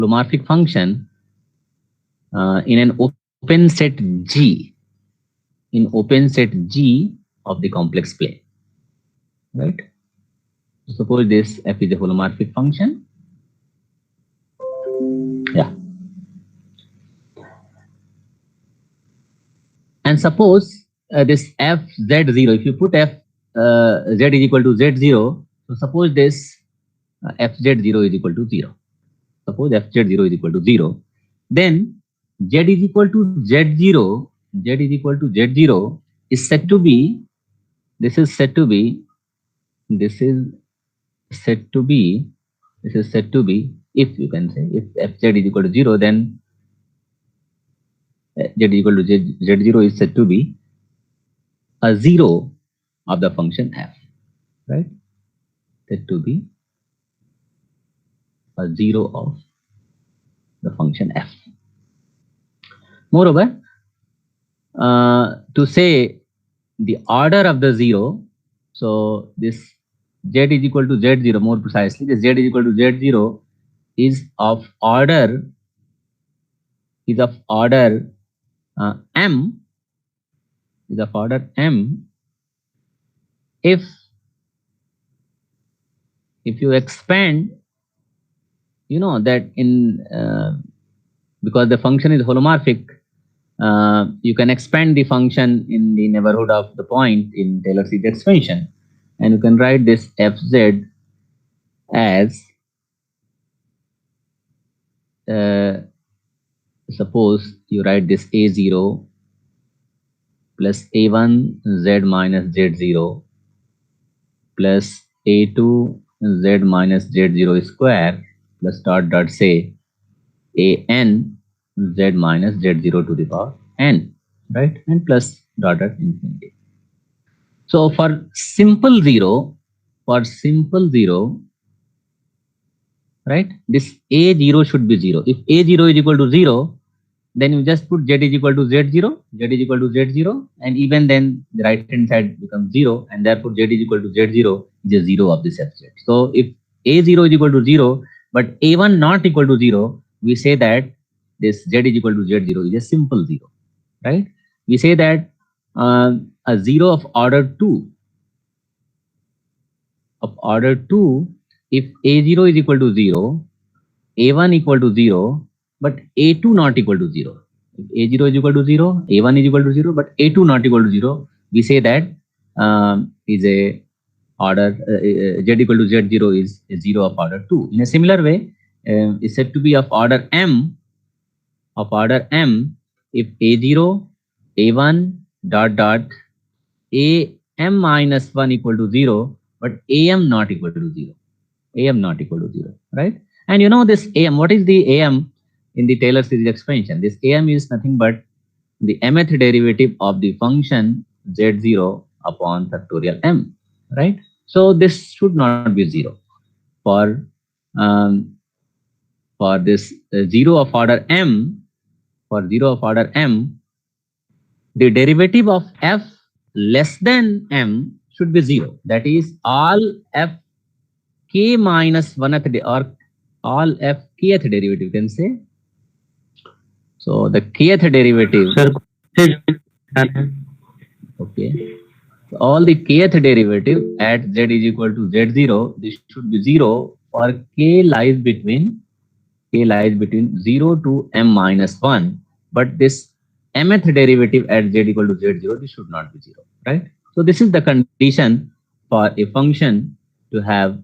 holomorphic function in an open set G, in open set G of the complex plane, right? Suppose this f is a holomorphic function. Yeah. And suppose this f z0, if you put f z is equal to z0, so suppose this f z0 is equal to 0. Suppose f z0 is equal to 0, then z is equal to z0, z is equal to z0 is said to be, this is said to be, this is said to be, this is said to be, if you can say, if fz is equal to 0, then z is equal to z0 is said to be a 0 of the function f, right? Said to be a 0 of the function f. Moreover, to say the order of the 0, so this z is equal to z0, more precisely, this z is equal to z0 is of order, m, is of order m if you expand, you know that in because the function is holomorphic, you can expand the function in the neighborhood of the point in Taylor series expansion, and you can write this fz as suppose you write this a0 plus a1 z minus z0 plus a2 z minus z0 square plus dot say an z minus z0 to the power n, right? And plus dot at infinity. So for simple zero, right, this a0 should be 0. If a0 is equal to 0, then you just put z is equal to z0, z is equal to z0, and even then the right hand side becomes 0, and therefore z is equal to z0 is a 0 of this fz. So if a0 is equal to 0, but a1 not equal to 0, we say that this z is equal to z0 is a simple 0, right? We say that a 0 of order 2, if a0 is equal to 0, a1 equal to 0, but a2 not equal to 0. If a0 is equal to 0, a1 is equal to 0, but a2 not equal to 0, we say that is a order z equal to z0 is a 0 of order 2. In a similar way, is said to be of order m, if a0, a1 dot am minus 1 equal to 0, but am not equal to 0. Am not equal to 0, right? And you know this am, what is the am in the Taylor series expansion? This am is nothing but the mth derivative of the function z0 upon factorial m, right? So this should not be 0. Um, for this 0 of order m, the derivative of f less than m should be 0. That is all f k minus 1th or all f kth derivative, you can say. So the kth derivative, okay, so all the kth derivative at z is equal to z0, this should be 0 for k lies between 0 to m minus 1, but this mth derivative at z equal to z0, this should not be 0, right? So this is the condition for a function to have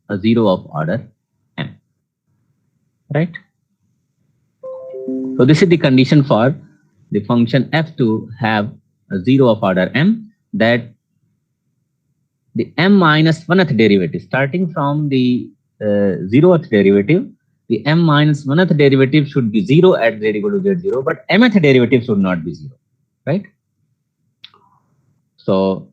a 0 of order m, right? So this is the condition for the function f to have a 0 of order m, that the m minus 1th derivative, starting from the 0th derivative, the m minus 1th derivative should be 0 at z equal to z0, but mth derivative should not be 0, right? So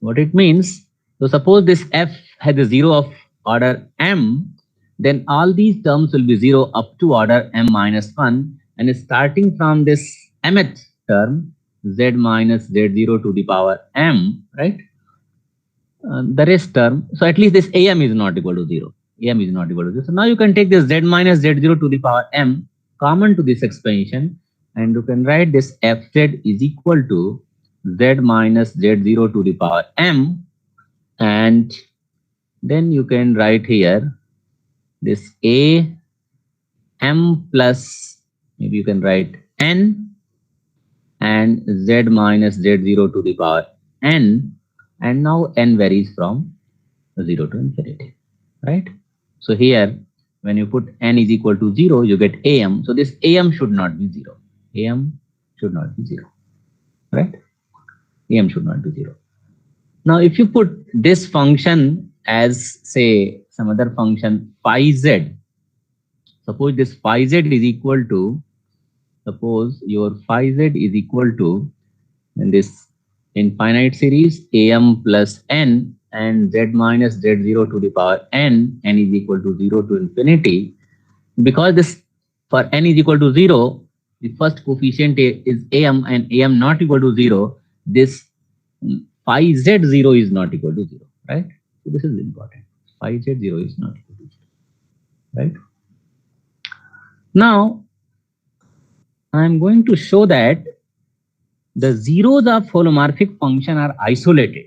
what it means, so suppose this f has a 0 of order m, then all these terms will be 0 up to order m minus 1, and starting from this mth term, z minus z0 to the power m, right? The rest term, so at least this am is not equal to 0. am is not equal to 0. So now you can take this z minus z0 to the power m common to this expansion, and you can write this fz is equal to z minus z0 to the power m, and then you can write here this a m plus, maybe you can write n, and z minus z0 to the power n, and now n varies from 0 to infinity, right? So here, when you put n is equal to 0, you get am. So this am should not be 0. Am should not be 0, right? Am should not be 0. Now, if you put this function as, say, some other function phi z, suppose this phi z is equal to, suppose your phi z is equal to, in this infinite series, am plus n and z minus z0 to the power n is equal to 0 to infinity. Because this, for n is equal to 0, the first coefficient is am, and am not equal to 0, this phi z0 is not equal to 0, right? So this is important. Phi z0 is not equal to 0, right? Now, I'm going to show that the zeros of holomorphic function are isolated.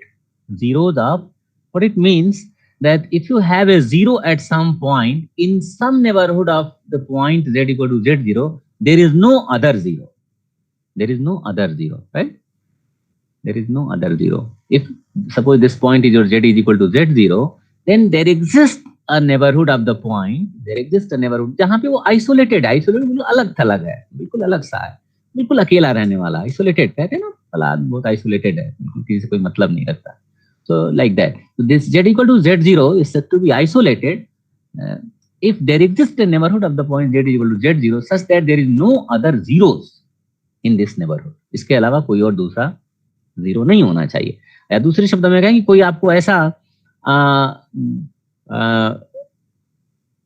Zeros of, what it means, that if you have a 0 at some point in some neighborhood of the point z equal to z0, there is no other 0. There is no other 0, right? There is no other 0. If suppose this point is your z is equal to z0, then there exists a neighborhood of the point. There exists a neighborhood जहाँ पे वो isolated है, isolated बिल्कुल अलग थलग है, बिल्कुल अलग सा है, बिल्कुल अकेला रहने वाला, आइसोलेटेड कहते हैं ना, फलाद बहुत आइसोलेटेड है, किसी से कोई मतलब नहीं रखता. So like that. So this z equal to z0 is said to be isolated if there exists a neighborhood of the point z is equal to z0 such that there is no other zeros in this neighborhood. इसके अलावा कोई और दूसरा zero नहीं होना चाहिए. या दूसरे शब्दों में कहें कि कोई आपको ऐसा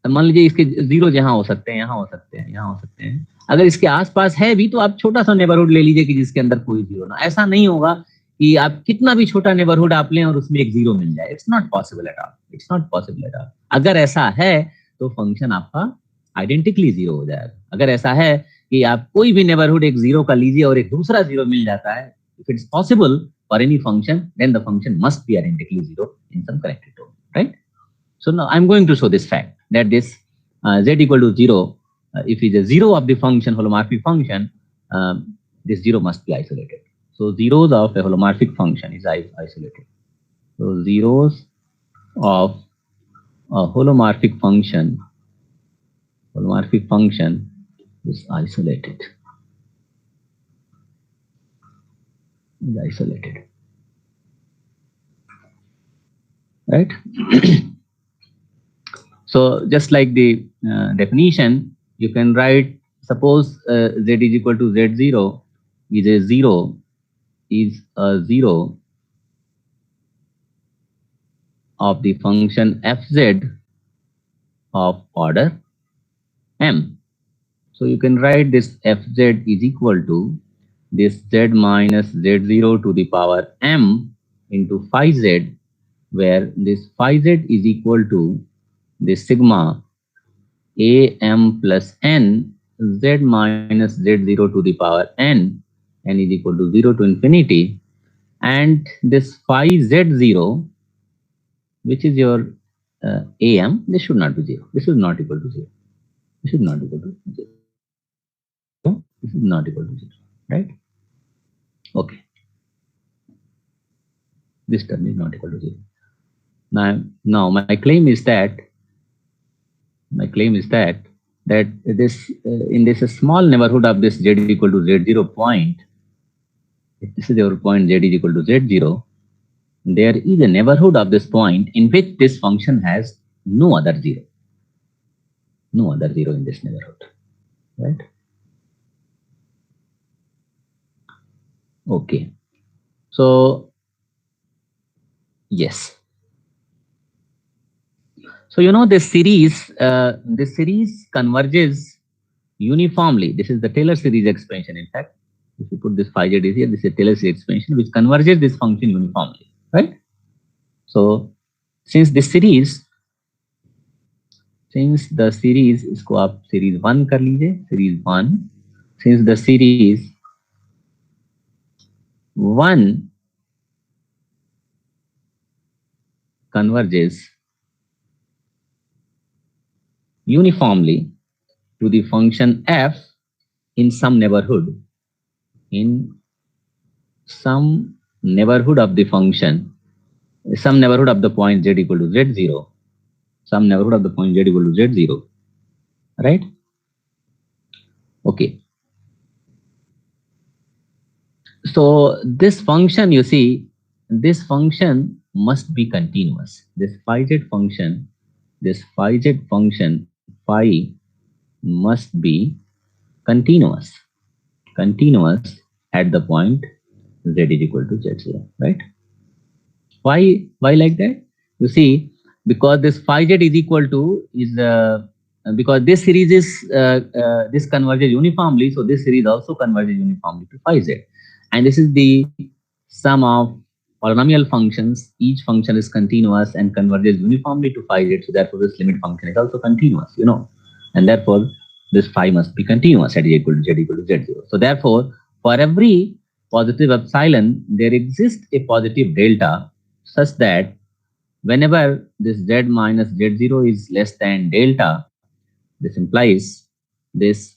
मान लीजिए इसके जीरो जहां हो सकते हैं, यहाँ हो सकते हैं, यहाँ हो सकते हैं, अगर इसके आसपास है भी तो आप छोटा सा नेबरहुड ले लीजिए कि जिसके अंदर कोई जीरो ना. ऐसा नहीं होगा कि आप कितना भी छोटा नेबरहुड आप लें और उसमें एक जीरो मिल जाए. It's not possible at all. It's not possible at all. अगर ऐसा है तो फंक्शन आपका आइडेंटिकली जीरो हो जाएगा. अगर ऐसा है कि आप कोई भी नेबरहुड एक जीरो का लीजिए और एक दूसरा जीरो मिल जाता है, if it's possible for any function, then the function must be identically zero in some connected domain, right? So now I'm going to show this fact that this z equal to 0, if it's a zero of the function, holomorphic function, this zero must be isolated. So zeros of a holomorphic function is isolated. So zeros of a holomorphic function is isolated. Is isolated, right? So just like the definition, you can write, suppose z is equal to z0 is a zero of the function fz of order m. So you can write this fz is equal to this z minus z0 to the power m into phi z, where this phi z is equal to this sigma am plus n z minus z0 to the power n is equal to 0 to infinity, and this phi z0, which is your am, this should not be 0. This is not equal to 0. This is not equal to 0. This is not equal to 0, right? Okay. This term is not equal to 0. Now my claim is that this in this small neighborhood of this z equal to z0 point, if this is your point z is equal to z0, there is a neighborhood of this point in which this function has no other zero. No other zero in this neighborhood, right? Okay. So yes. So you know this series converges uniformly. This is the Taylor series expansion. In fact, if you put this phi z is here, this is a Taylor series expansion which converges this function uniformly, right? So since this series since the series, इसको आप series 1 कर लीजिए, series 1, since the series 1 converges uniformly to the function f in some neighborhood, in some neighborhood of the function, some neighborhood of the point z equal to z0, some neighborhood of the point z equal to z0, right? Okay. So this function, you see, this function must be continuous. This phi z function, this phi z function, phi must be continuous, continuous at the point z is equal to z0, right? Why like that? You see, because this phi z is equal to is because this series is this converges uniformly, so this series also converges uniformly to phi z, and this is the sum of polynomial functions. Each function is continuous and converges uniformly to phi z, so therefore this limit function is also continuous, you know, and therefore this phi must be continuous at z equal to z0. So therefore, for every positive epsilon, there exists a positive delta such that whenever this z minus z0 is less than delta, this implies this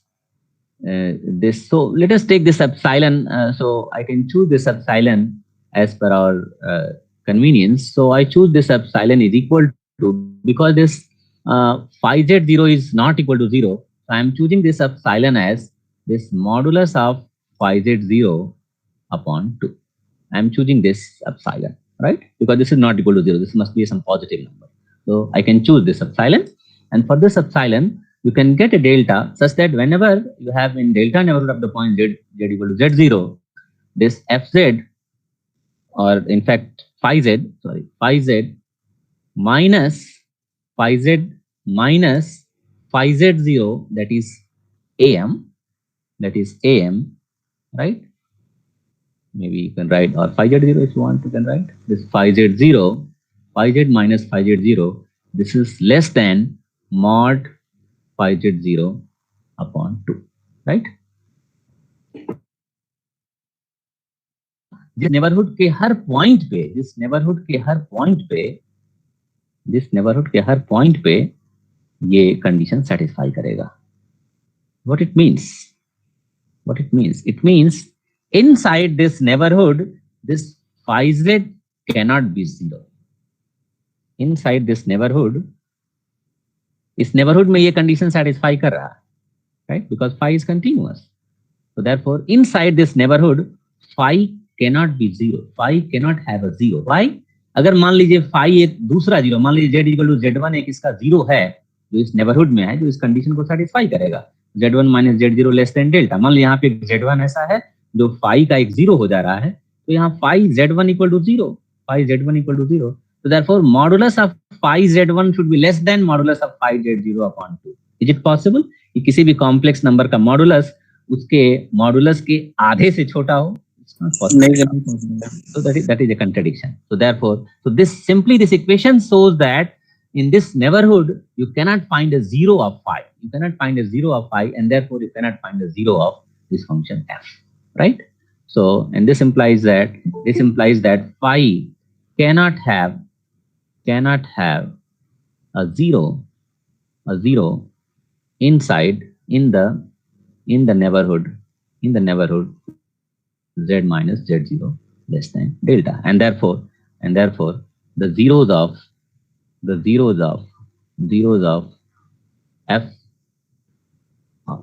so let us take this epsilon, so I can choose this epsilon as per our convenience. So I choose this epsilon is equal to, because this phi z0 is not equal to 0, so I am choosing this epsilon as this modulus of phi z0 upon 2. I am choosing this epsilon, right? Because this is not equal to 0. This must be some positive number. So I can choose this epsilon. And for this epsilon, you can get a delta such that whenever you have in delta neighborhood of the point z equal to z0, this fz, or in fact phi z, sorry, phi z minus phi z minus phi z0, that is am, right? Maybe you can write, or phi z0 if you want, you can write this phi z0, phi z minus phi z0, this is less than mod phi z0 upon 2, right? जिस neighbourhood के हर point पे, जिस neighbourhood के हर point पे, जिस neighbourhood के हर point पे ये कंडीशन सेटिस्फाई करेगा. What it means? What it means? It means inside this neighborhood, this phi z cannot be 0. Inside this neighborhood, इस neighborhood में ये condition satisfy कर रहा है, right? Because phi is continuous. So therefore, inside this neighborhood, phi cannot be 0. Phi cannot have a 0. Why? अगर मान लीजिए phi एक दूसरा 0, मान लीजिए z equal to z1 एक इसका 0 है, जो इस neighborhood में है, जो इस condition को satisfy करेगा, z1 minus z0 less than delta. मान लीजिए यहाँ पे z1 ऐसा है जो phi का एक 0 हो जा रहा है, तो यहाँ phi z1 equal to 0, phi z1 equal to 0. So therefore, modulus of phi z1 should be less than modulus of phi z0 upon 2. Is it possible कि किसी भी कॉम्प्लेक्स नंबर का मॉडुलस उसके मॉडुलस के आधे से छोटा हो? So that is a contradiction. So therefore, so this equation shows that in this neighborhood you cannot find a 0 of phi. You cannot find a 0 of phi, and therefore you cannot find a 0 of this function f, right? So, and this implies that phi cannot have a 0 inside in the neighborhood z minus z0 less than delta, and therefore the zeros of f,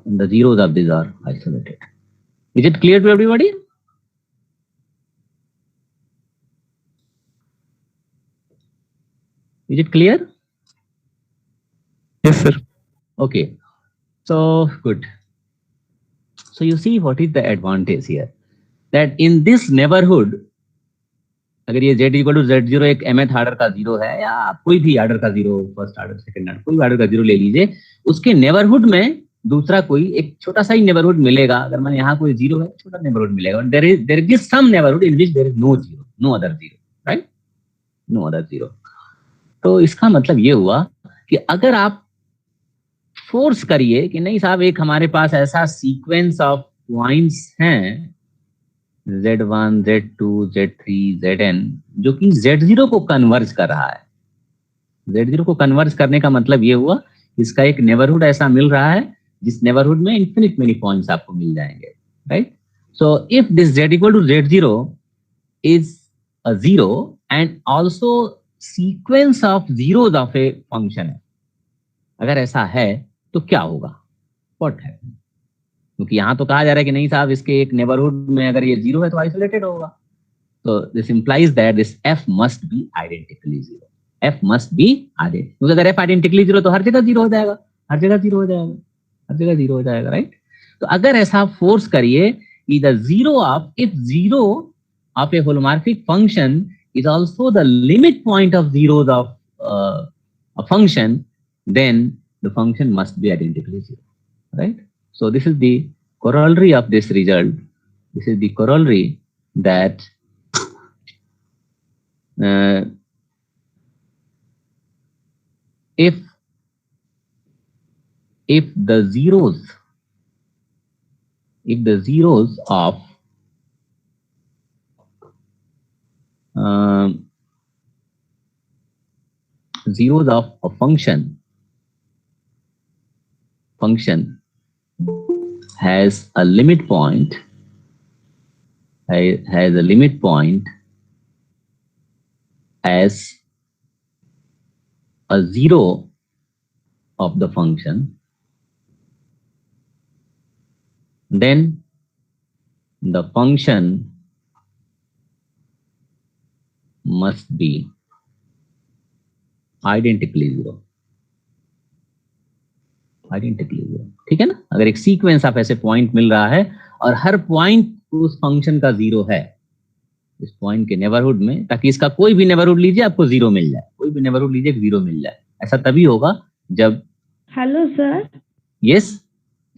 the zeros of these are isolated. Is it clear to everybody? Is it clear? Yes, sir. Okay. So good. So you see what is the advantage here, that in this neighborhood, अगर ये z equal to z0 एक mth order का 0 है, या कोई भी order का 0, first order, second order, कोई ऑर्डर का 0 ले लीजिए, उसके नेबरहुड में दूसरा कोई एक छोटा सा ही नेबरहुड मिलेगा. अगर मैंने यहाँ कोई 0 है, छोटा नेबरहुड मिलेगा. There is some neighbourhood in which there is no 0, no other 0, right? No other 0. तो इसका मतलब ये हुआ कि अगर आप फोर्स करिए कि नहीं साहब एक हमारे पास ऐसा सीक्वेंस ऑफ पॉइंट्स हैं Z1, Z2, Z3, Zn जो कि Z0 को कन्वर्ज कर रहा है। Z0 को कन्वर्ज करने का मतलब ये हुआ इसका एक नेबरहुड ऐसा मिल रहा है जिस नेबरहुड में इन्फिनिट मेनी पॉइंट्स आपको मिल जाएंगे, right? So if this Z equal to Z0 is a zero and also sequence of zeros of a function है, अगर ऐसा है तो क्या होगा? What happens? क्योंकि यहां तो कहा जा रहा है कि नहीं साहब इसके एक नेबरहुड में अगर ये जीरो है तो आइसोलेटेड होगा, तो this implies that this f must be identically zero, f must be identically, क्योंकि अगर f आइडेंटिकली जीरो तो हर जगह जीरो हो जाएगा, हर जगह जीरो हो जाएगा, हर जगह जीरो हो जाएगा, राइट? तो अगर ऐसा फोर्स करिए कि the zero of if zero of a holomorphic function is also the limit point of zeros of a function, then the function must be identically zero, right? So this is the corollary of this result. This is the corollary that if the zeros of zeros of a function has a limit point, has a limit point as a zero of the function, then the function must be identically zero, identically zero, ठीक है ना? अगर एक sequence of ऐसे point मिल रहा है और हर point उस फंक्शन का जीरो है इस पॉइंट के नेबरहुड में, ताकि इसका कोई भी नेबरहुड लीजिए आपको जीरो मिल जाए, कोई भी नेबरहुड लीजिए जीरो मिल जाए, ऐसा तभी होगा जब। Hello sir. Yes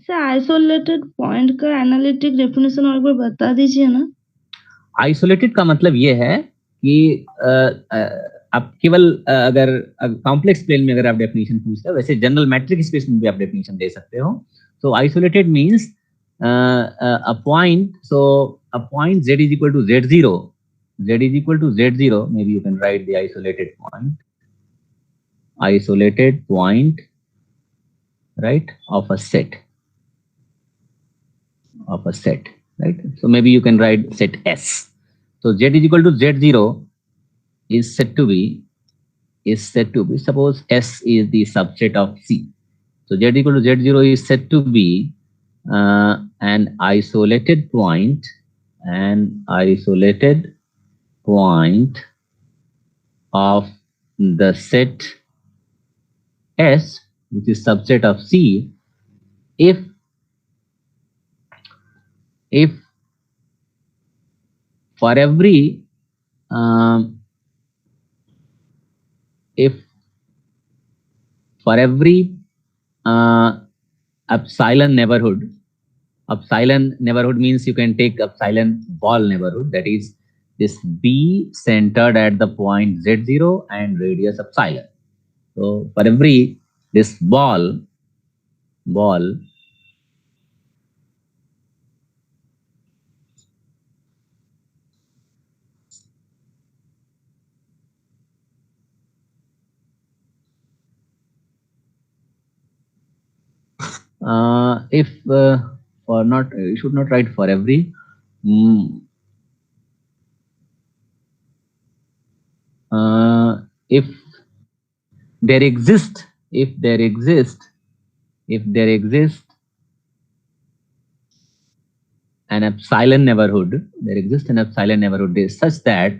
sir, isolated point का एनालिटिक डेफिनेशन और कोई बता दीजिए ना। आइसोलेटेड का मतलब ये है कि आप केवल अगर कॉम्प्लेक्स प्लेन में अगर आप डेफिनेशन पूछते हो, वैसे जनरल मैट्रिक स्पेस में भी आप डेफिनेशन दे सकते हो। So isolated means a point, so a point z is equal to z0, z is equal to z0, maybe you can write the isolated point, right, of a set, right? So maybe you can write set S. So z is equal to z0 is said to be, suppose S is the subset of C. So z equal to z0 is said to be an isolated point of the set S, which is subset of C, if for every epsilon neighborhood means you can take epsilon ball neighborhood, that is this B centered at the point Z0 and radius epsilon. So for every this ball if for not, you should not write for every, if there exists an epsilon neighborhood, is such that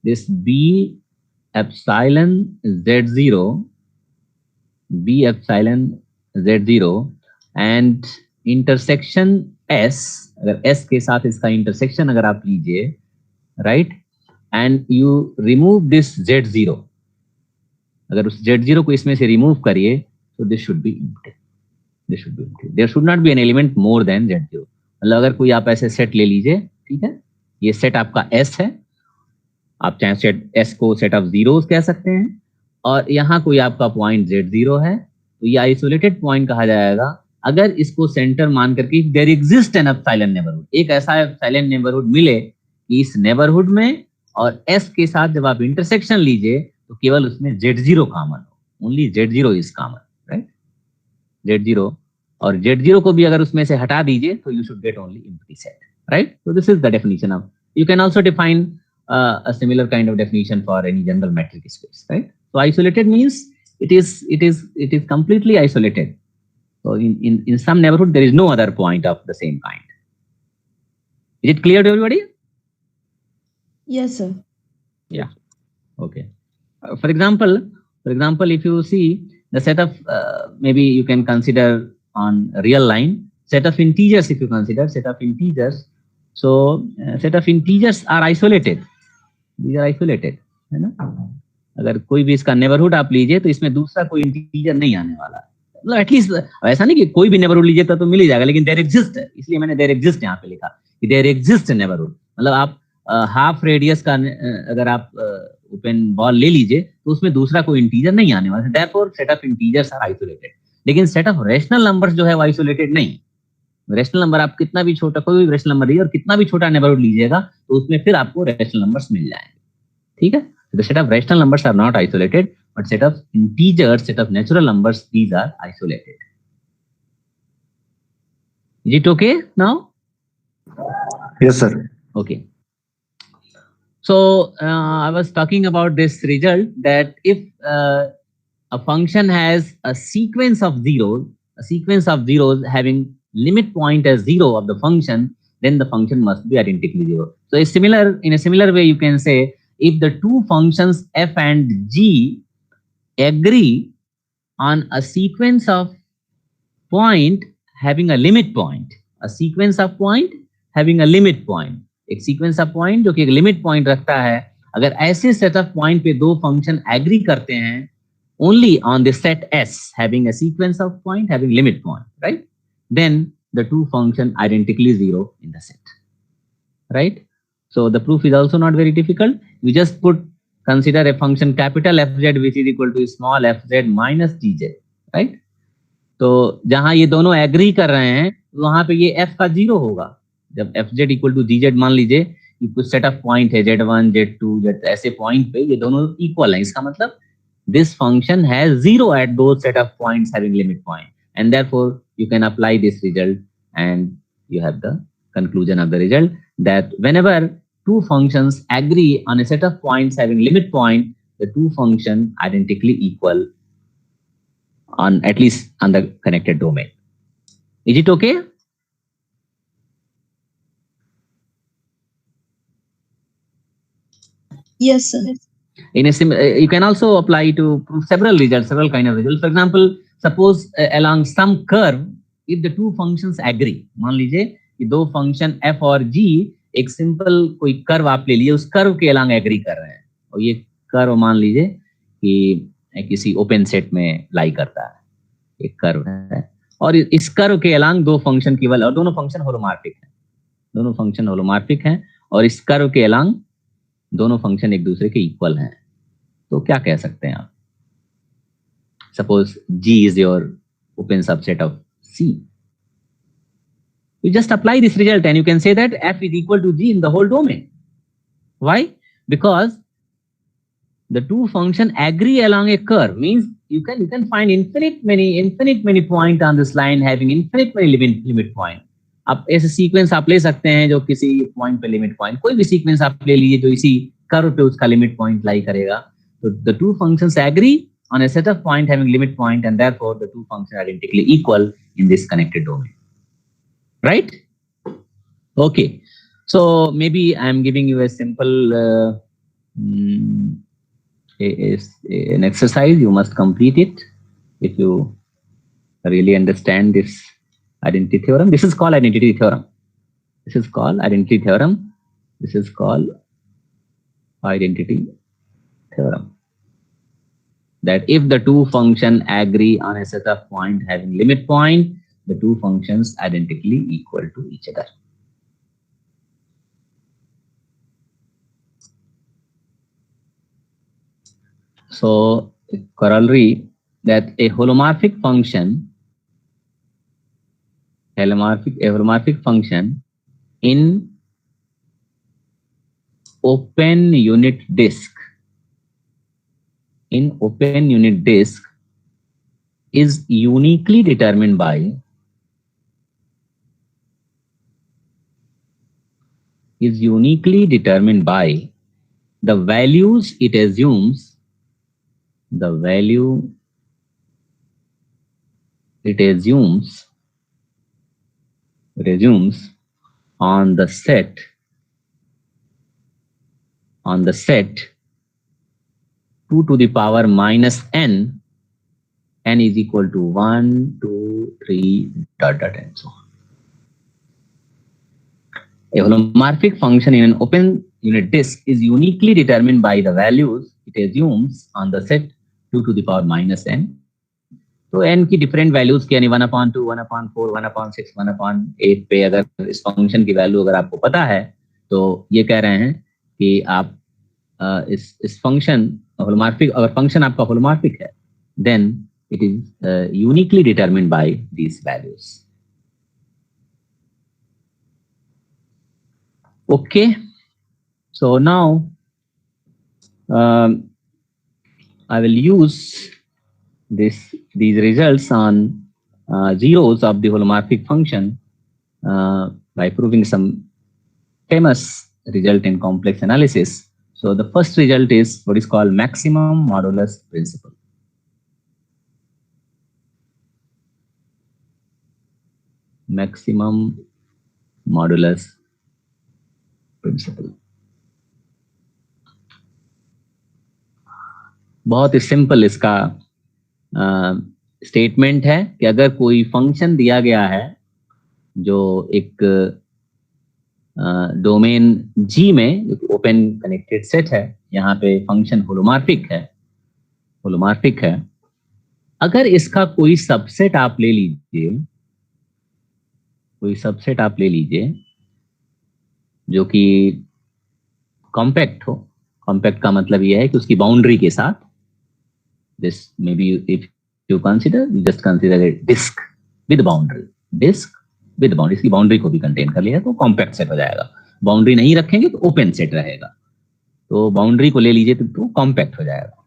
this B epsilon Z0 and intersection S, अगर S के साथ इसका intersection अगर आप लीजिए, right, and you remove this Z0, अगर उस Z0 को इसमें से रिमूव करिए तो this should be empty, there should not be an element more than Z0। मतलब अगर कोई आप ऐसे सेट ले लीजिए, ठीक है, ये सेट आपका S है, आप चाहे सेट S को सेट ऑफ जीरोस कह सकते हैं, और यहाँ कोई आपका पॉइंट Z0 है, तो ये आइसोलेटेड पॉइंट कहा जाएगा अगर इसको सेंटर मान करके there exist an epsilon neighbourhood, एक ऐसा एप्सिलॉन नेबरहुड मिले कि इस नेबरहुड में और एस के साथ जब आप इंटरसेक्शन लीजिए तो केवल उसमें Z0 कॉमन हो, only Z0 is common, right, Z0, और Z0 को भी अगर उसमें से हटा दीजिए तो you should get only empty set, right. So this is the definition of, you can also define a similar kind of definition for any general metric space, right. So isolated means it is completely isolated. So in some neighborhood there is no other point of the same kind. Is it clear to everybody? Yes, sir. Yeah. Okay. For example, if you see the set of maybe you can consider on real line set of integers. If you consider set of integers, so set of integers are isolated. These are isolated, है ना. अगर कोई भी इसका neighbourhood आप लीजिए तो इसमें दूसरा कोई इंटीजर नहीं आने वाला, मतलब एटलीस्ट ऐसा नहीं कि कोई भी नेबरहुड लीजिए तो मिल ही जाएगा, लेकिन देयर एग्जिस्ट है, इसलिए मैंने देयर एग्जिस्ट यहाँ पे लिखा कि देयर एग्जिस्ट नेबरहुड. मतलब आप हाफ रेडियस का अगर आप ओपन बॉल ले लीजिए तो उसमें दूसरा कोई इंटीजर नहीं आने वाला, therefore set of integers are isolated. लेकिन सेट ऑफ रेशनल नंबर्स जो है वो आइसोलेटेड नहीं. रेशनल नंबर आप कितना भी छोटा, कोई भी रेशनल नंबर लीजिए और कितना भी छोटा नेबरहुड लीजिएगा तो उसमें फिर आपको रेशनल नंबर्स मिल जाएंगे, ठीक है. The set of rational numbers are not isolated, but set of integers, set of natural numbers, these are isolated. Is it okay now? Yes, sir. Okay. So I was talking about this result that if a function has a sequence of zeros having limit point as 0 of the function, then the function must be identically 0. So in a similar way you can say if the two functions f and g agree on a sequence of point having a limit point, a sequence of point having a limit point, एक sequence of point जो कि एक limit point रखता है, अगर ऐसे set of point पे दो function agree करते हैं only on the set S having a sequence of point having limit point, right, then the two function identically 0 in the set, right. So the proof is also not very difficult. We just consider a function capital Fz which is equal to small fz minus gz, right. तो जहां ये दोनों agree कर रहे हैं वहां पे ये f का 0 होगा. जब fz इक्वल टू gz मान लीजिए कि कुछ सेट ऑफ पॉइंट है z1 z2 z, ऐसे पॉइंट पे ये दोनों इक्वल हैं, इसका मतलब this function has 0 at those set of points having limit point, and therefore you can apply this result and you have the conclusion of the result that whenever two functions agree on a set of points having limit point, the two functions identically equal on at least on the connected domain. Is it okay? Yes, sir. In a you can also apply to prove several results, several kind of results. For example, suppose along some curve, if the two functions agree, मान लीजिए कि दो function f और g एक simple कोई curve आप ले लिए, उस कर्व के अलॉन्ग एग्री कर रहे हैं, और ये कर्व मान लीजिए कि किसी ओपन सेट में लाई करता है, एक कर्व है, और इस कर्व के अलॉन्ग दो फंक्शन केवल, और दोनों फंक्शन होलोमॉर्फिक हैं, और इस कर्व के अलॉन्ग दोनों फंक्शन एक दूसरे के इक्वल हैं, तो क्या कह सकते हैं आप. Suppose g is your open subset of C. You just apply this result and you can say that f is equal to g in the whole domain. Why? Because the two function agree along a curve, means you can find infinite many point on this line having infinite many limit point. आप ऐसे sequence आप ले सकते हैं जो किसी point पे limit point, कोई भी सीक्वेंस आप ले लीजिए जो इसी कर्व पे उसका लिमिट पॉइंट लाई करेगा. तो the two functions agree on a set of point having limit point, and therefore the two functions are identically equal in this connected domain, right? Okay, so maybe I am giving you a simple an exercise. You must complete it if you really understand this identity theorem. This is called identity theorem. This is called identity theorem. This is called identity theorem. That if the two functions agree on a set of point having limit point, the two functions identically equal to each other. So corollary that a holomorphic function in open unit disk is uniquely determined by the values it assumes on the set 2 to the power minus n is equal to 1, 2, 3, dot, and so on. A holomorphic function in an open unit disk is uniquely determined by the values it assumes on the set 2 to the power minus n. तो n की different values की यानी 1/2, 1/4, 1/6, 1/8 पे अगर इस function की value अगर आपको पता है तो ये कह रहे हैं कि आप इस फंक्शन होलोमॉर्फिक, अगर फंक्शन आपका होलोमॉर्फिक है then it is uniquely determined by these values. Okay, so now I will use these results on zeros of the holomorphic function by proving some famous result in complex analysis. So the first result is what is called maximum modulus principle. Maximum modulus principle. बहुत ही simple इसका statement है कि अगर कोई function दिया गया है जो एक डोमेन जी में ओपन कनेक्टेड सेट है, यहाँ पे फंक्शन होलोमॉर्फिक है, अगर इसका कोई सबसेट आप ले लीजिए जो कि कॉम्पैक्ट हो. कॉम्पैक्ट का मतलब यह है कि उसकी बाउंड्री के साथ, this maybe if you just consider a disk with boundary, इसकी बाउंड्री को भी कंटेन कर लिया तो कॉम्पैक्ट सेट हो जाएगा. बाउंड्री नहीं रखेंगे तो ओपन सेट रहेगा, तो बाउंड्री को ले लीजिए तो कॉम्पैक्ट हो जाएगा.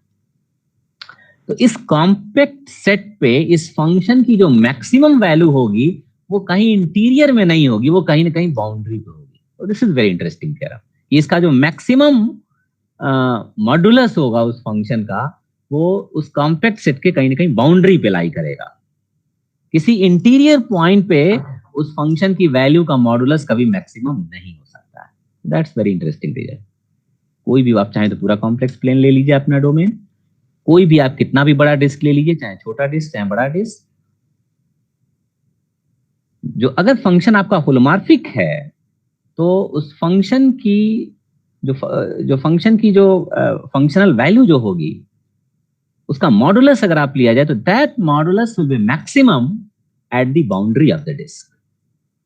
तो इस कॉम्पैक्ट सेट पे इस फंक्शन की जो मैक्सिमम वैल्यू होगी वो कहीं इंटीरियर में नहीं होगी, वो कहीं ना कहीं बाउंड्री पे होगी. तो दिस इज वेरी इंटरेस्टिंग कह रहा हूं कि इसका जो मैक्सिमम मॉडुलस होगा उस फंक्शन का वो उस कॉम्पैक्ट सेट के कहीं ना कहीं बाउंड्री पे लाई करेगा. किसी इंटीरियर पॉइंट पे उस फंक्शन की वैल्यू का मॉडुलस कभी मैक्सिमम नहीं हो सकता है. That's very interesting result. कोई भी आप चाहें तो पूरा कॉम्प्लेक्स प्लेन ले लीजिए अपना डोमेन, कोई भी आप कितना भी बड़ा डिस्क ले लीजिए, चाहे छोटा डिस्क चाहे बड़ा डिस्क, जो अगर फंक्शन आपका होलोमॉर्फिक है तो उस फंक्शन की जो फंक्शनल वैल्यू जो होगी उसका मॉडुलस अगर आप लिया जाए तो that modulus will be maximum at the boundary of the disc.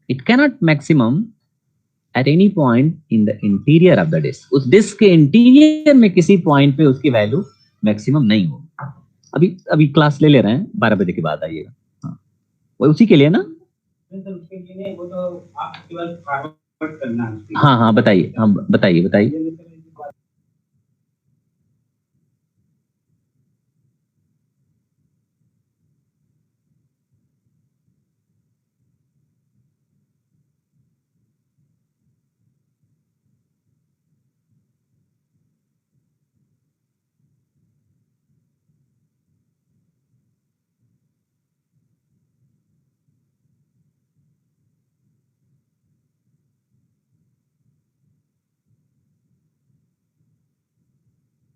It cannot maximum at any point in the interior of the disc. उस डिस्क के इंटीरियर में किसी पॉइंट पे उसकी वैल्यू मैक्सिमम नहीं होगी. अभी क्लास ले रहे हैं, 12 बजे के बाद आइएगा. हाँ, वो उसी के लिए ना. हाँ बताइए. हाँ बताइए.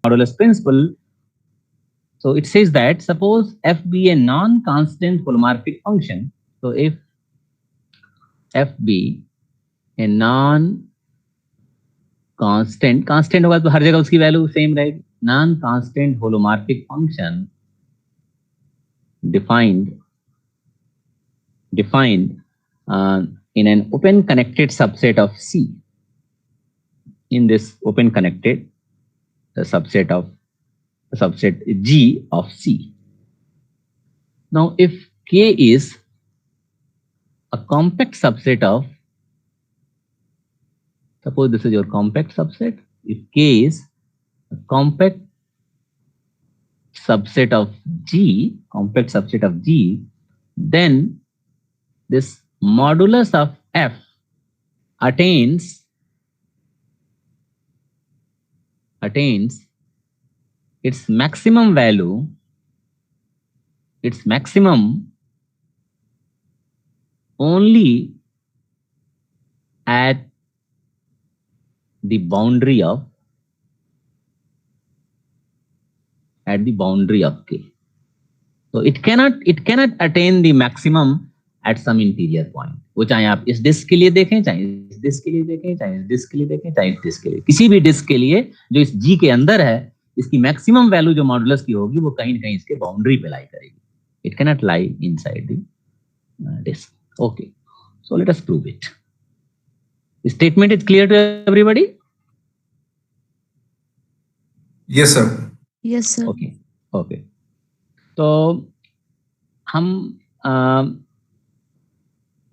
Modulus principle. So it says that suppose f be a non-constant holomorphic function. So if f be a non-constant, constant होगा तो हर जगह उसकी वैल्यू सेम रहेगी. Non-constant holomorphic function defined in an open connected subset of C. In this open connected subset G of C. Now, if K is a compact subset of, suppose this is your compact subset. If K is a compact subset of G, then this modulus of F attains its maximum value, only at the boundary of K. So it cannot attain the maximum at some interior point. वो चाहे आप इस disc के लिए देखें, चाहे इस disc के लिए देखें, चाहे इस डिस्क के लिए देखें, चाहे इस डिस्क के लिए, किसी भी डिस्क के लिए जो इस G के अंदर है, इसकी मैक्सिमम वैल्यू जो मॉडुलस की होगी वो कहीं ना कहीं इसके बाउंड्री पे लाई करेगी. It cannot lie inside the disk. Okay, so let us prove it. The statement is clear to everybody? Yes, sir. Yes, sir. Okay. तो हम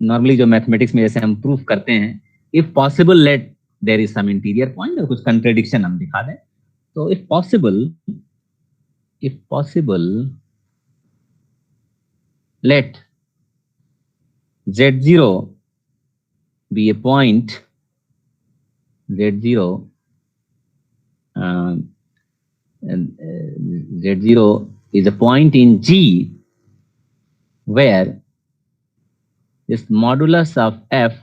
नॉर्मली जो मैथमेटिक्स में जैसे हम प्रूफ करते हैं, if possible let there is some interior point, और कुछ कंट्रडिक्शन हम दिखा दें. तो if possible let Z0 be a point, Z0 is a point in G where this modulus of F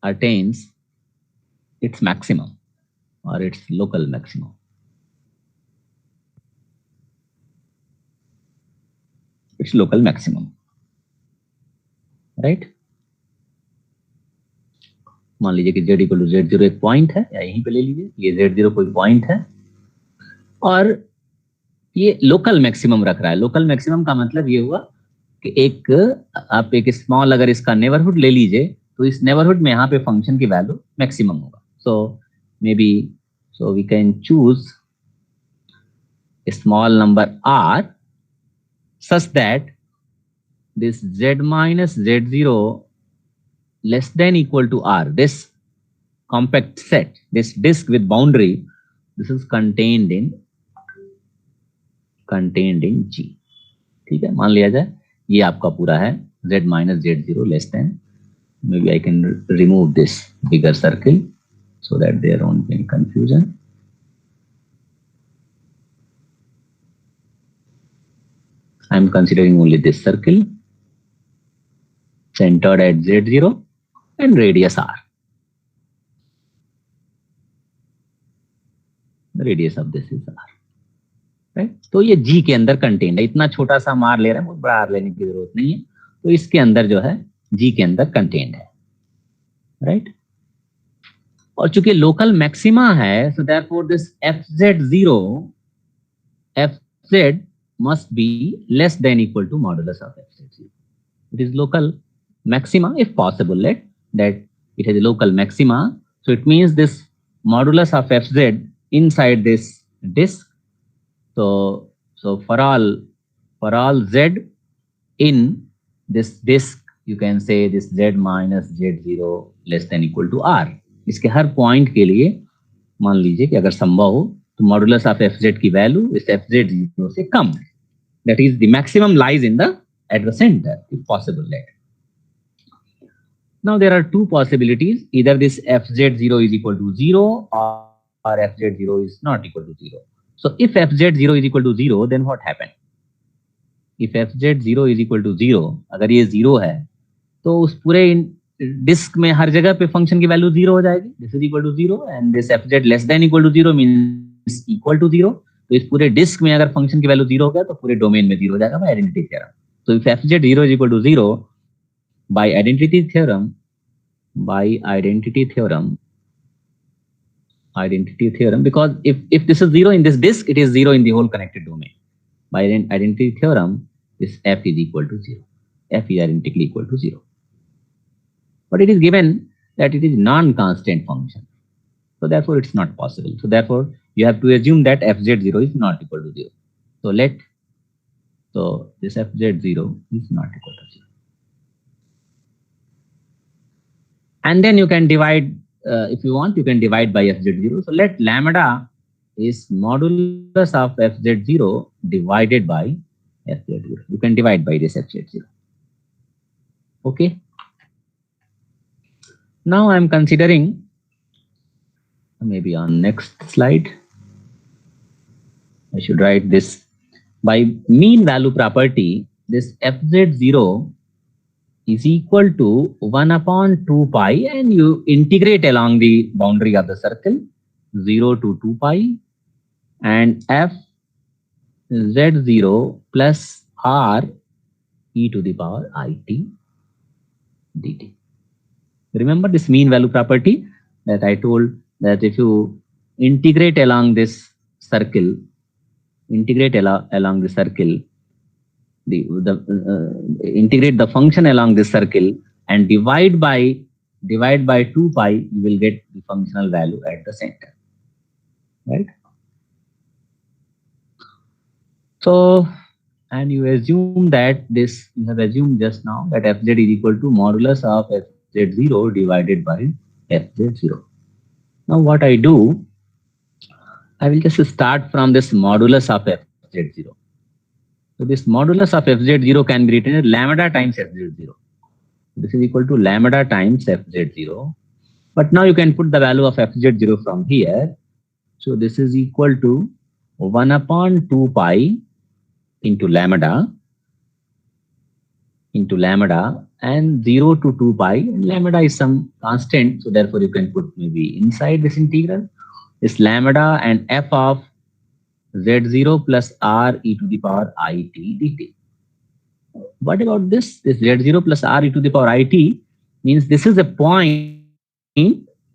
attains its maximum or its local maximum. Its local maximum, right? मान लीजिए कि Z equal to Z0 एक point है, या यहीं पे ले लीजिए, ये Z0 कोई पॉइंट है और ये लोकल मैक्सिमम रख रहा है. लोकल मैक्सिमम का मतलब ये हुआ कि आप एक स्मॉल अगर इसका नेबरहुड ले लीजिए, तो इस नेबरहुड में यहाँ पे फंक्शन की वैल्यू मैक्सिमम होगा. So maybe, so we can choose small number R such that this Z minus Z0 less than equal to R, this compact set, this disk with boundary, this is contained in G. ठीक है, मान लिया जाए ये आपका पूरा है Z minus Z0 less than, maybe I can remove this bigger circle so that there won't be any confusion. I am considering only this circle centered at Z0 and radius R. The radius of this is R. Right? तो ये G के अंदर contained है. इतना छोटा सा हम R ले रहे हैं, बहुत बड़ा R लेने की जरूरत नहीं है. तो इसके अंदर जो है G के अंदर कंटेन्ड है. राइट? और चूंकि लोकल मैक्सिमा है, so therefore this Fz must be less than equal to modulus of Fz0. It is local maxima if possible. Let that it has a local maxima. So it means this modulus of Fz inside this disk. So for all Z in this disk, you can say this Z minus Z0 less than equal to R. इसके हर point के लिए मान लीजिए कि अगर संभव हो तो मॉडुलस ऑफ Fz की वैल्यू इस Fz0 से कम है. That is, the maximum lies at the center, if possible. Now there are two possibilities. Either this Fz0 is equal to 0 or Fz0 is not equal to 0. So if Fz0 is equal to 0, then what happened? If Fz0 is equal to 0, अगर ये 0 है, तो उस पूरे disc में हर जगह पे function की वैल्यू 0 हो जाएगी. This is equal to 0 and this Fz less than equal to 0 means equal to 0. तो इस पूरे डिस्क में अगर फंक्शन की वैल्यू 0 हो गया तो पूरे डोमेन में 0 हो जाएगा बाय आइडेंटिटी थ्योरम. तो if Fz0 is equal to 0 by identity theorem, because if this is 0 in this disk, it is 0 in the whole connected domain. By identity theorem, this F is equal to 0. F is identically equal to 0. But it is given that it is non-constant function. So therefore it's not possible. So therefore you have to assume that Fz0 is not equal to 0. So let So this fz0 is not equal to 0. And then you can divide, if you want, you can divide by fz0. So let lambda is modulus of fz0 divided by fz0. You can divide by this fz0. Okay. Now I'm considering, maybe on next slide, I should write this. By mean value property, this fz0 is equal to 1 upon 2 pi, and you integrate along the boundary of the circle 0 to 2 pi, and f z0 plus r e to the power it dt. Remember this mean value property that I told, that if you integrate along this circle, integrate along the circle, integrate the function along this circle and divide by 2 pi, you will get the functional value at the center, right? So, and you assume that this, you have assumed just now that fz is equal to modulus of fz0 divided by fz0. Now what I do, I will just start from this modulus of fz0. So this modulus of fz0 can be written as lambda times fz0. This is equal to lambda times fz0. But now you can put the value of fz0 from here. So this is equal to 1 upon 2 pi into lambda and 0 to 2 pi. And lambda is some constant, so therefore you can put maybe inside this integral is lambda and f of z0 plus r e to the power it dt. What about this? This z0 plus r e to the power it means this is a point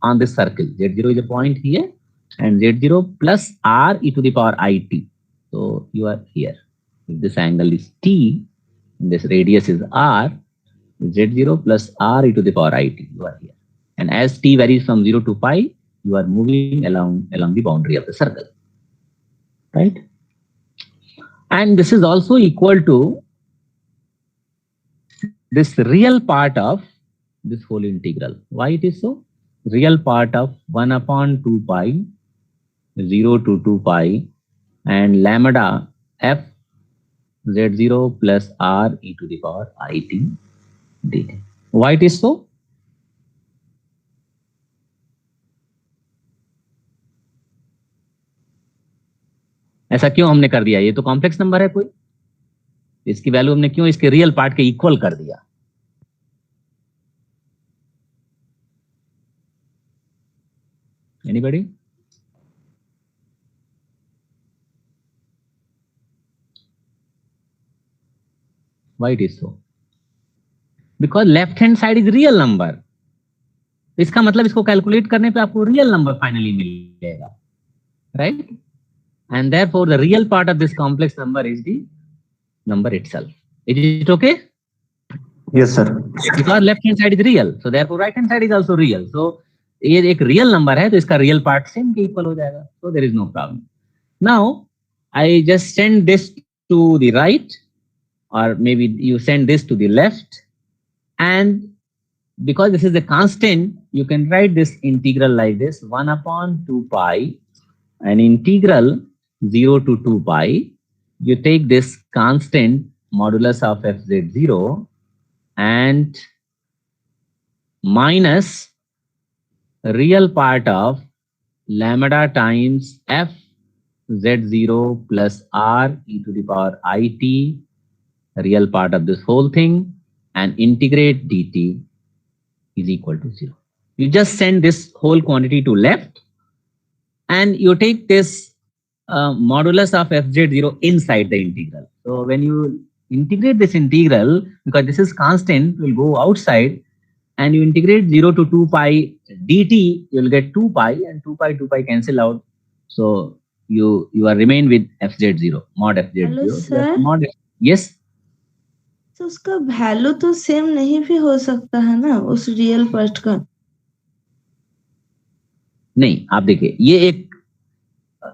on this circle. Z0 is a point here, and z0 plus r e to the power it. So you are here. If this angle is t, and this radius is r, z0 plus r e to the power it. You are here. And as t varies from 0 to pi, you are moving along the boundary of the circle. Right? And this is also equal to this real part of this whole integral. Why it is so? Real part of 1 upon 2 pi, 0 to 2 pi, and lambda f z0 plus r e to the power it dt. Why it is so? ऐसा क्यों हमने कर दिया? ये तो complex number है कोई, इसकी वैल्यू हमने क्यों इसके रियल पार्ट के इक्वल कर दिया? Anybody? Why it is so? Because left hand side is real number. इसका मतलब इसको कैलकुलेट करने पे आपको रियल नंबर फाइनली मिलेगा, right? And therefore the real part of this complex number is the number itself. Is it okay? Yes, sir. Because left hand side is real, so therefore right hand side is also real. So ये एक real number है, तो इसका real part same के equal हो जाएगा. So there is no problem. Now I just send this to the right, or maybe you send this to the left, and because this is a constant, you can write this integral like this: 1 upon 2 pi, an integral 0 to 2 pi. You take this constant modulus of fz0 and minus real part of lambda times f z0 plus r e to the power it, real part of this whole thing, and integrate dt is equal to 0. You just send this whole quantity to left, and you take this modulus of fz0 inside the integral. So when you integrate this integral, because this is constant, will go outside, and you integrate 0 to 2 pi dt, you will get 2 pi, and 2 pi cancel out. So you are remain with fz0, mod fz0. Hello, sir? Mod, yes. तो उसका value तो same नहीं भी हो सकता है ना उस रियल पार्ट का? नहीं, आप देखिए, ये एक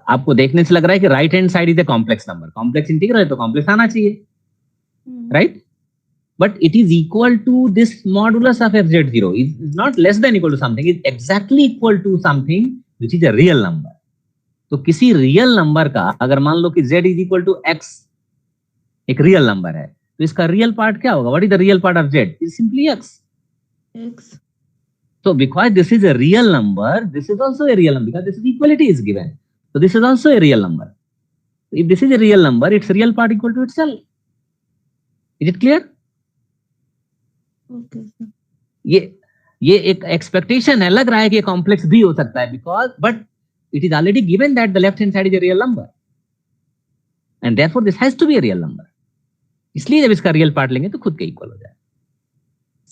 आपको देखने से लग रहा है कि right hand side is a complex number. Complex integral है तो कॉम्प्लेक्स आना चाहिए. right? But it is equal to this modulus of fz0 is not less than equal to something, is exactly equal to something which is a real number. तो किसी real number का अगर मान लो कि z is equal to x एक real number है, तो इसका रियल पार्ट क्या होगा? What is the real part of z? Is simply x. So because this is a real number, this is also a real number because this is equality is given. So this is also a real number. If this is a real number, its real part equal to itself. Is it clear? Okay, sir. ये एक expectation है, लग रहा है कि ये complex भी हो सकता है because but it is already given that the left hand side is a real number and therefore this has to be a real number. इसलिए जब इसका रियल पार्ट लेंगे तो खुद के इक्वल हो जाए.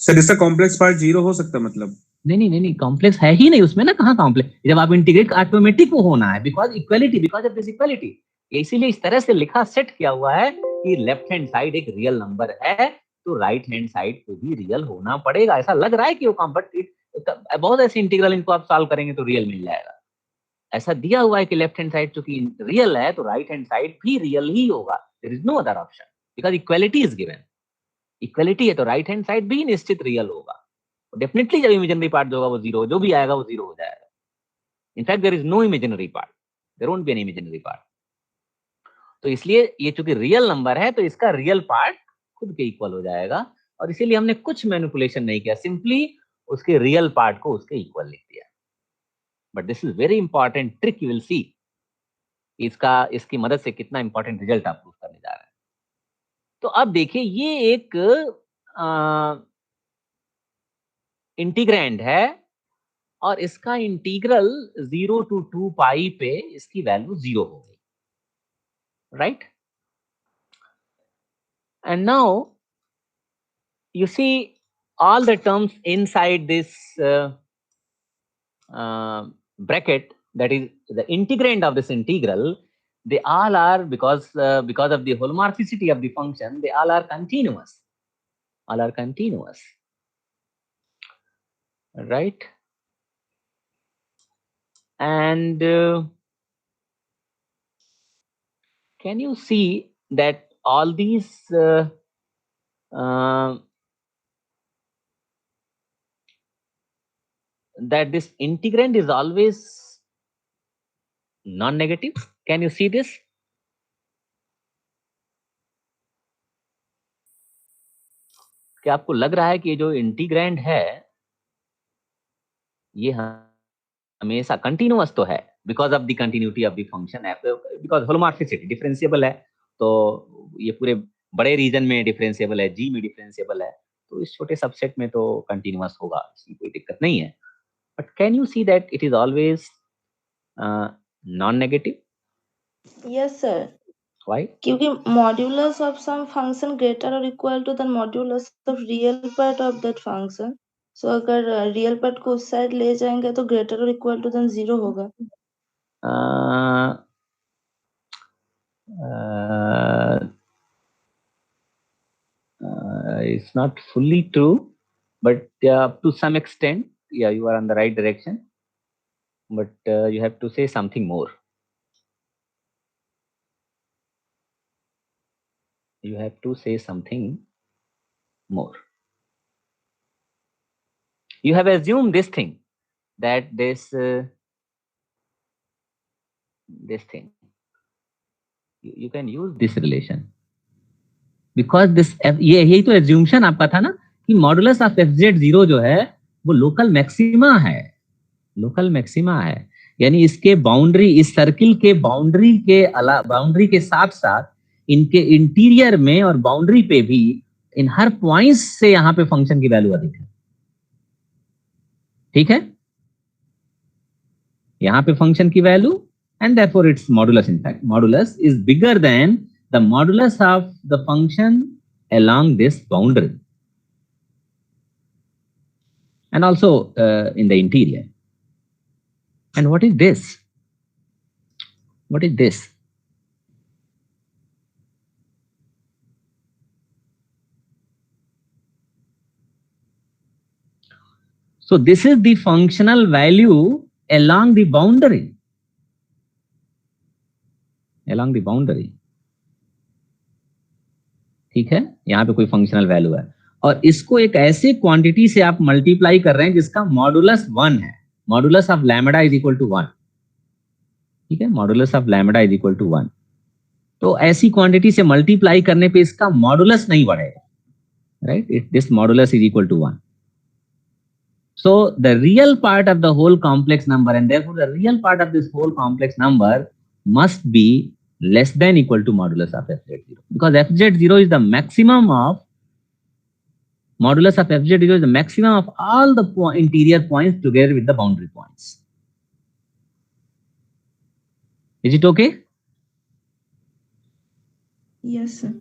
सर इसका कॉम्प्लेक्स पार्ट 0 हो सकता है मतलब? नहीं कॉम्प्लेक्स है ही नहीं उसमें ना. कहाँ कॉम्प्लेक्स? जब आप इंटीग्रेट ऑटोमेटिक वो होना है because equality, because of this equality. इसीलिए इस तरह से लिखा सेट किया हुआ है कि लेफ्ट हैंड साइड एक रियल नंबर है तो राइट हैंड साइड को भी रियल होना पड़ेगा. ऐसा लग रहा है कि वो कॉम्प्लेक्स, बहुत ऐसे इंटीग्रल इनको आप सॉल्व करेंगे तो रियल मिल जाएगा. ऐसा दिया हुआ है कि लेफ्ट हैंड साइड चूंकि रियल है तो राइट हैंड साइड भी रियल ही होगा. There is no other option because equality is given. Equality है तो राइट हैंड साइड भी निश्चित रियल होगा. डेफिनेटली जब इमेजिनरी पार्ट होगा वो जीरो, जो भी आएगा वो जीरो हो जाएगा. In fact there is no imaginary part, there won't be any imaginary part. तो इसलिए ये चूंकि रियल नंबर है तो इसका रियल पार्ट खुद के इक्वल हो जाएगा और इसीलिए हमने कुछ मैनिपुलेशन नहीं किया, सिंपली उसके रियल पार्ट को उसके इक्वल लिख दिया. But this is very important trick, you will see इसकी मदद से कितना इंपॉर्टेंट रिजल्ट आप प्रूव करने जा रहे हैं. तो अब देखिए ये एक इंटीग्रैंड है और इसका इंटीग्रल 0 to 2 पाई पे इसकी वैल्यू 0 हो गई, right? And now you see all the terms inside this bracket, that is the integrand of this integral, they all are because of the holomorphicity of the function, they all are continuous. All are continuous, right? And can you see that all these that this integrand is always non-negative? Can you see this? क्या आपको लग रहा है कि ये जो integrand है ये हमेशा कंटिन्यूअस तो है because of the continuity of the function है, बिकॉज होलोमॉर्फिसिटी डिफरेंशिएबल है तो ये पूरे बड़े रीजन में डिफरेंशिएबल है, जी में डिफरेंशिएबल है, तो इस छोटे सबसेट में तो कंटिन्यूअस होगा, इसमें कोई दिक्कत नहीं है. But can you see that it is always non negative? Yes sir. Why? क्योंकि modulus of some function greater और equal to the modulus of real part of that function. So अगर रियल पार्ट को उस side ले जाएंगे तो greater और equal to then 0 होगा. It's not fully true, but to some extent, yeah, you are on the right direction. But you have to say something more. You have to say something more. You have assumed this thing, that this thing. You can use this relation. Because this ये यही तो assumption आपका था ना कि modulus of fz0 जो है वो लोकल मैक्सिमा है. लोकल मैक्सिमा है यानी इसके बाउंड्री, इस सर्किल के बाउंड्री के साथ साथ इनके इंटीरियर में और बाउंड्री पे भी इन हर पॉइंट्स से यहाँ पे फंक्शन की वैल्यू अधिक है. ठीक है, यहाँ पे फंक्शन की value and therefore its modulus, in fact modulus is bigger than the modulus of the function along this boundary and also in the interior. And what is this? What is this? So this is the functional value along the boundary. Along the boundary. ठीक है, यहाँ पे कोई functional value है और इसको एक ऐसे क्वांटिटी से आप मल्टीप्लाई कर रहे हैं जिसका मॉडुलस 1 है, modulus of lambda is equal to 1, ठीक है, modulus of lambda is equal to 1। तो ऐसी क्वांटिटी से मल्टीप्लाई करने पे इसका मॉडुलस नहीं बढ़ेगा, right, this modulus is equal to 1। So the real part of the whole complex number, and therefore the real part of this whole complex number must be less than equal to modulus of fz0, because fz0 is the maximum of modulus of fz0 is the maximum of all the interior points together with the boundary points. Is it okay? Yes, sir.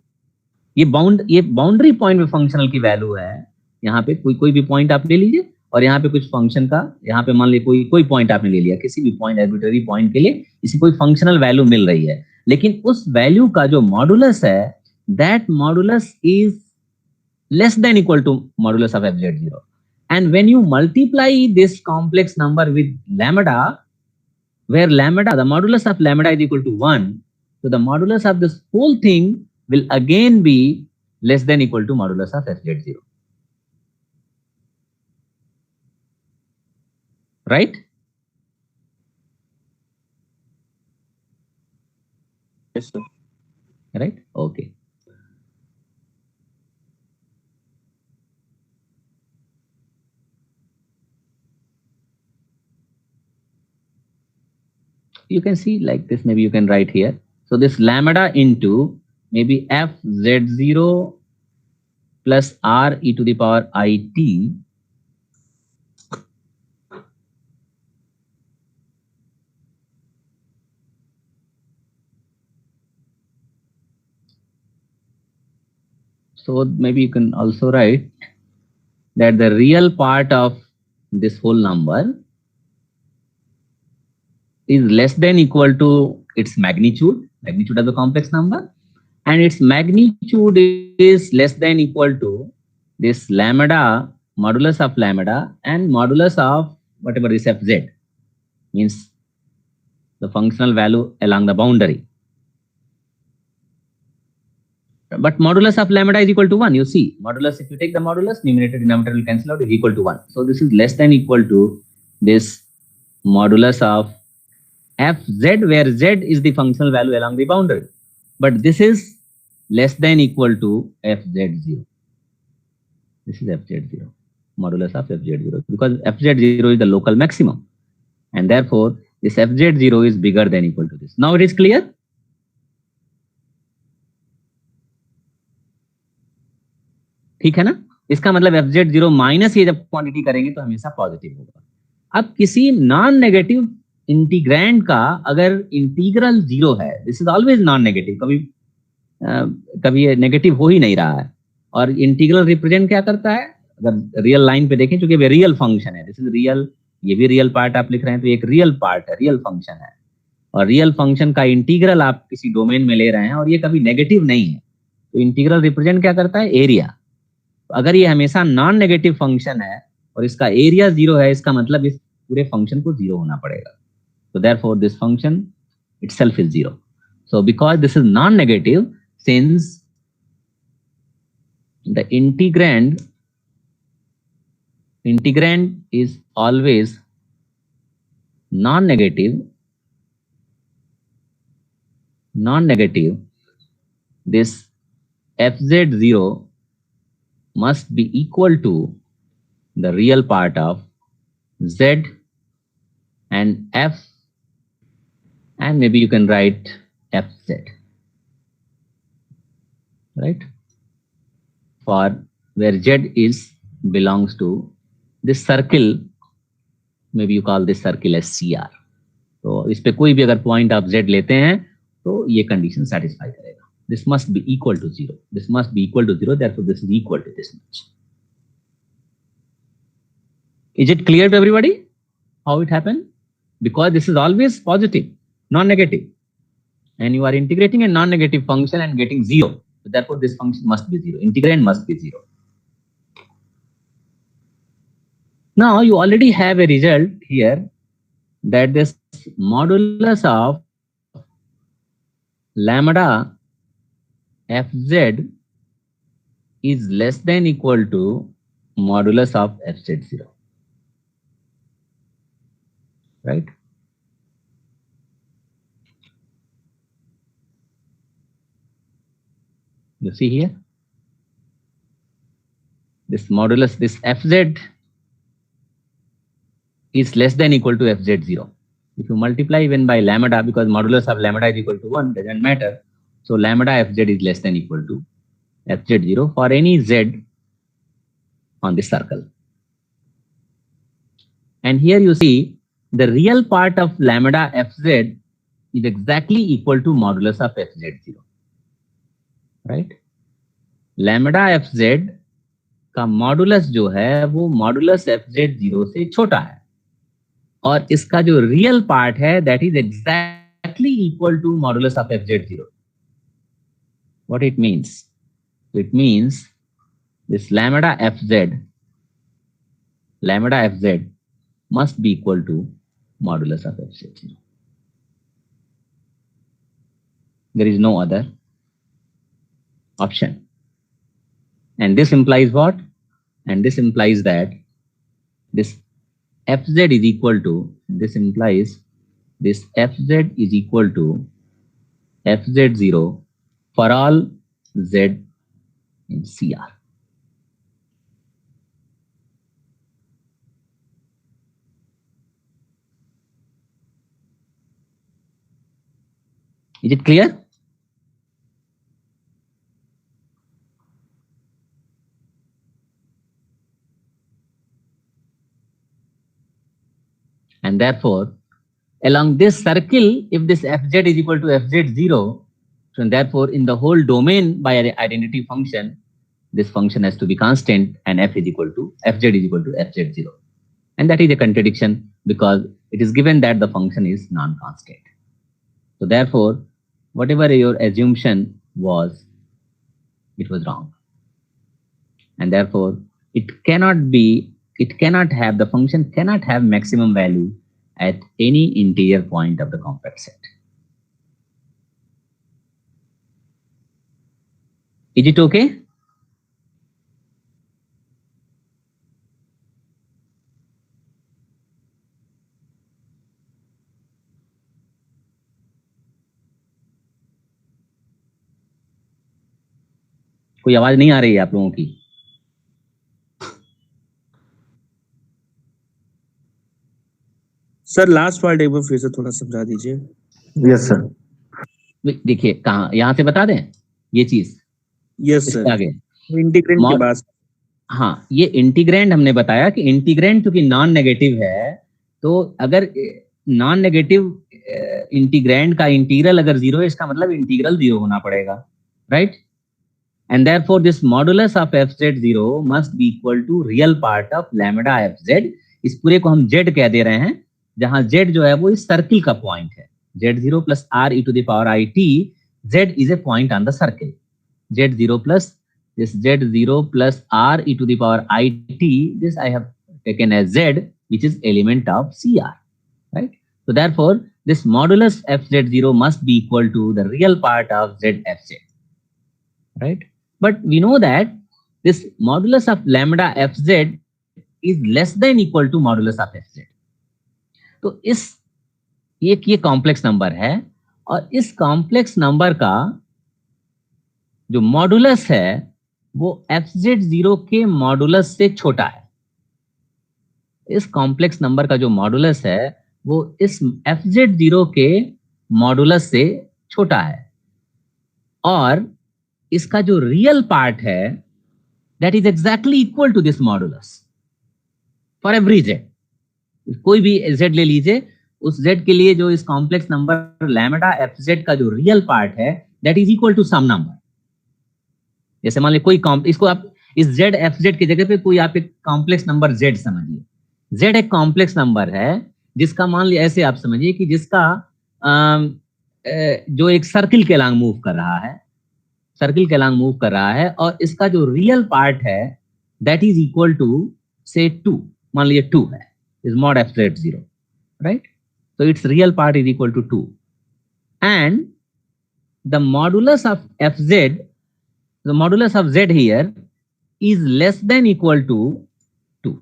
ये boundary point में functional की value है। यहाँ पे कोई भी point आप ले लीजिए और यहाँ पे कुछ फंक्शन का, यहाँ पे मान लीजिए कोई पॉइंट आपने ले लिया, किसी भी पॉइंट आर्बिट्रेरी पॉइंट के लिए इसी कोई फंक्शनल वैल्यू मिल रही है, लेकिन उस वैल्यू का जो मॉडुलस है that modulus is less than equal to modulus of fz0, and when you multiply this complex number with lambda, where lambda, the modulus of lambda is equal to 1, so the modulus of this whole thing will again be less than equal to modulus of fz0. Right? Yes, sir. Right? Okay. You can see like this, maybe you can write here. So this lambda into maybe fz0 plus r e to the power it so maybe you can also write that the real part of this whole number is less than equal to its magnitude of the complex number, and its magnitude is less than equal to this lambda, modulus of lambda and modulus of whatever is fz, means the functional value along the boundary. But modulus of lambda is equal to 1. You see, modulus, if you take the modulus, numerator denominator will cancel out, is equal to 1. So this is less than equal to this modulus of fz, where z is the functional value along the boundary. But this is less than equal to fz0. This is fz0, modulus of fz0, because fz0 is the local maximum, and therefore this fz0 is bigger than equal to this. Now it is clear? ठीक है ना? इसका मतलब fz0 minus ये जब quantity करेंगे तो हमेशा पॉजिटिव होगा। अब किसी नॉन नेगेटिव इंटीग्रैंड का अगर इंटीग्रल 0 है, this is always non negative, कभी ये नेगेटिव हो ही नहीं रहा है, और इंटीग्रल रिप्रेजेंट क्या करता है, अगर रियल लाइन पे देखें, चूंकि ये रियल फंक्शन है, दिस इज रियल, ये भी रियल पार्ट आप लिख रहे हैं तो एक रियल पार्ट है, रियल फंक्शन है, और रियल फंक्शन का इंटीग्रल आप किसी डोमेन में ले रहे हैं और ये कभी नेगेटिव नहीं है, तो इंटीग्रल रिप्रेजेंट क्या करता है, एरिया। अगर ये हमेशा नॉन नेगेटिव फंक्शन है और इसका एरिया 0 है, इसका मतलब इस पूरे फंक्शन को 0 होना पड़ेगा। So therefore this function itself is 0. So because this is non-negative, since the integrand is always non-negative, this fz0 must be equal to the real part of z and f, and maybe you can write fz, right, for where z is belongs to this circle, maybe you call this circle as CR. तो इस पे कोई भी अगर point आप z लेते हैं तो ये कंडीशन सेटिस्फाई करेगा। This must be equal to 0. This must be equal to 0. Therefore, this is equal to this much. Is it clear to everybody how it happened? Because this is always positive, non-negative, and you are integrating a non-negative function and getting 0. So therefore, this function must be 0. Integrand must be 0. Now you already have a result here that this modulus of lambda fz is less than equal to modulus of fz0, right? You see here, this modulus, this fz is less than equal to fz0. If you multiply even by lambda, because modulus of lambda is equal to 1, doesn't matter. So lambda fz is less than equal to fz0 for any z on the circle. And here you see the real part of lambda fz is exactly equal to modulus of fz0, right? lambda fz का modulus जो है वो modulus fz0 से छोटा है, और इसका जो रियल पार्ट है that is exactly equal to modulus of fz0. What it means? It means this lambda fz must be equal to modulus of fz0. There is no other option. And this implies what? And this implies that this fz is equal to, this implies this fz is equal to fz0 for all z in CR. Is it clear? And therefore, along this circle, if this fz is equal to fz0, so therefore in the whole domain by an identity function, this function has to be constant and f is equal to fz is equal to fz0. And that is a contradiction because it is given that the function is non-constant. So therefore, whatever your assumption was, it was wrong. And therefore, it cannot be, the function cannot have maximum value at any interior point of the compact set. Is it okay? कोई आवाज नहीं आ रही है आप लोगों की? Sir last part एक बार फिर से थोड़ा समझा दीजिए. Yes sir. देखिए कहाँ, यहाँ से बता दें ये चीज. Yes sir. आगे इंटीग्रेंट के बाद. हाँ, ये इंटीग्रेंड हमने बताया कि इंटीग्रेंड चूंकि नॉन नेगेटिव है, तो अगर नॉन नेगेटिव इंटीग्रेंड का इंटीग्रल अगर जीरो है, इसका मतलब इंटीग्रल जीरो होना पड़ेगा, right? And therefore, this modulus of fz0 must be equal to real part of lambda fz. इस पूरे को हम z कह दे रहे हैं, जहां z जो है वो इस सर्किल का पॉइंट है. z0 plus r e to the power it, z is a point on the circle. z0 plus this z0 plus r e to the power it, this I have taken as z, which is element of CR, right? So therefore, this modulus fz0 must be equal to the real part of zfz, right? But we know that this modulus of lambda fz is less than equal to modulus of fz. तो इस ये complex number है, और इस complex number का जो modulus है वो fz0 के मॉडुलस से छोटा है. इस कॉम्प्लेक्स नंबर का जो मॉडुलस है वो इस fz0 के मॉडुलस से छोटा है, और इसका जो रियल पार्ट है that is exactly equal to this modulus for every z. कोई भी z ले लीजिए, उस z के लिए जो इस कॉम्प्लेक्स नंबर लैम्डा fz का जो रियल पार्ट है that is equal to some number. जैसे मान लीजिए कोई इसको आप इस z fz की जगह पे कोई आप एक कॉम्प्लेक्स नंबर z समझिए. z एक कॉम्प्लेक्स नंबर है जिसका मान लीजिए ऐसे आप समझिए कि जिसका जो एक सर्किल के अलोंग मूव कर रहा है, और इसका जो रियल पार्ट है दैट इज इक्वल टू से 2, मान लीजिए 2 है, is mod fz0, right? So its real part is equal to 2, and the modulus of fz, the modulus of z here is less than equal to 2.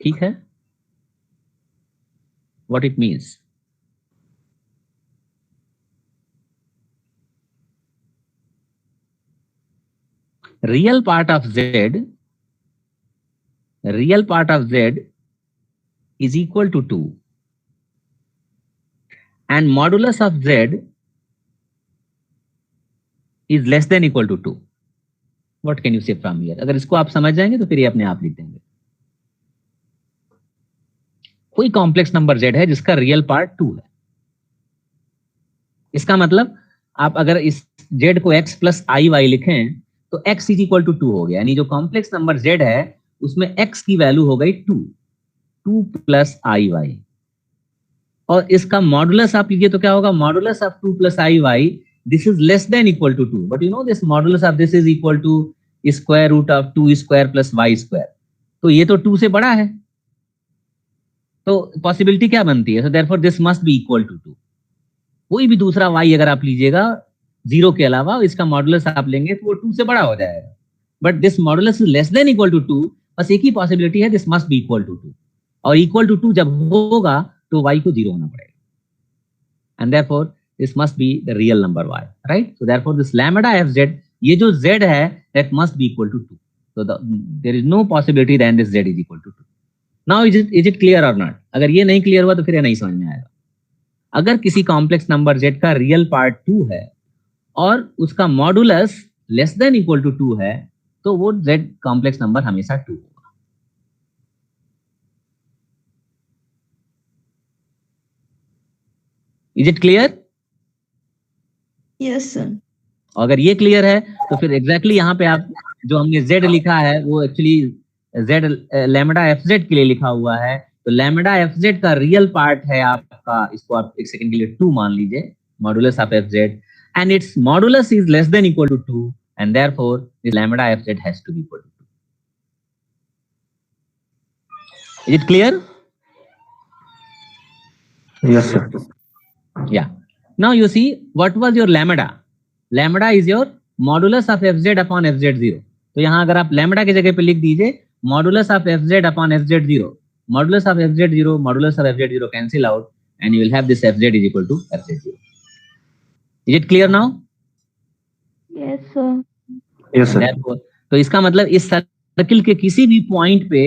ठीक है? What it means? Real part of z is equal to 2 and modulus of z is less than equal to 2. What can you say from here? अगर इसको आप समझ जाएंगे तो फिर ये अपने आप लिख देंगे. कोई कॉम्प्लेक्स नंबर z है जिसका रियल पार्ट 2 है. इसका मतलब आप अगर इस z को x प्लस आई वाई लिखें तो x इज इक्वल टू 2 हो गया. यानी जो कॉम्प्लेक्स नंबर z है उसमें x की वैल्यू हो गई 2 प्लस आई वाई. और इसका मॉडुलस आप लीजिए तो क्या होगा? Modulus of 2 plus i y, this is less than equal to 2. But you know this modulus of this is equal to square root of 2 square plus y square. तो ये तो 2 से बड़ा है. तो पॉसिबिलिटी क्या बनती है? So therefore this must be equal to 2. कोई भी दूसरा y अगर आप लीजिएगा 0 के अलावा, इसका मॉडुलस आप लेंगे तो वो 2 से बड़ा हो जाएगा. But this modulus is less than equal to 2. बस एक ही पॉसिबिलिटी है, this must be equal to 2. और इक्वल टू 2 जब होगा तो y को 0 होना पड़ेगा. And therefore this must be the real number y, right? So therefore this lambda fz, ये जो z है that must be equal to 2. So there is no possibility that this z is equal to 2. Now is it clear और not? अगर ये नहीं clear हुआ तो फिर ये नहीं समझ में आएगा. अगर किसी कॉम्प्लेक्स नंबर z का रियल पार्ट 2 है और उसका modulus less than equal to 2 है तो वो z कॉम्प्लेक्स नंबर हमेशा 2 होगा. Is it clear? Yes sir. अगर ये क्लियर है तो फिर एग्जैक्टली यहाँ पे आप जो हमने z लिखा है वो एक्चुअली z लैम्बडा fz के लिए लिखा हुआ है. तो लैम्बडा fz का रियल पार्ट है आपका, इसको आप एक सेकंड के लिए 2 मान लीजिए, modulus of fz, and its modulus is less than equal to 2 and therefore the lambda fz has to be equal to 2. Is it clear? Yes, sir. Yeah. Now you see what was your lambda? Lambda is your modulus of fz upon fz0. तो यहाँ अगर आप lambda की जगह पे लिख दीजिए modulus of fz upon fz0. Modulus of fz0 cancel out and you will have this fz is equal to fz0. Is it clear now? Yes sir. Yes, sir. Therefore, तो इसका मतलब इस सर्किल के किसी भी पॉइंट पे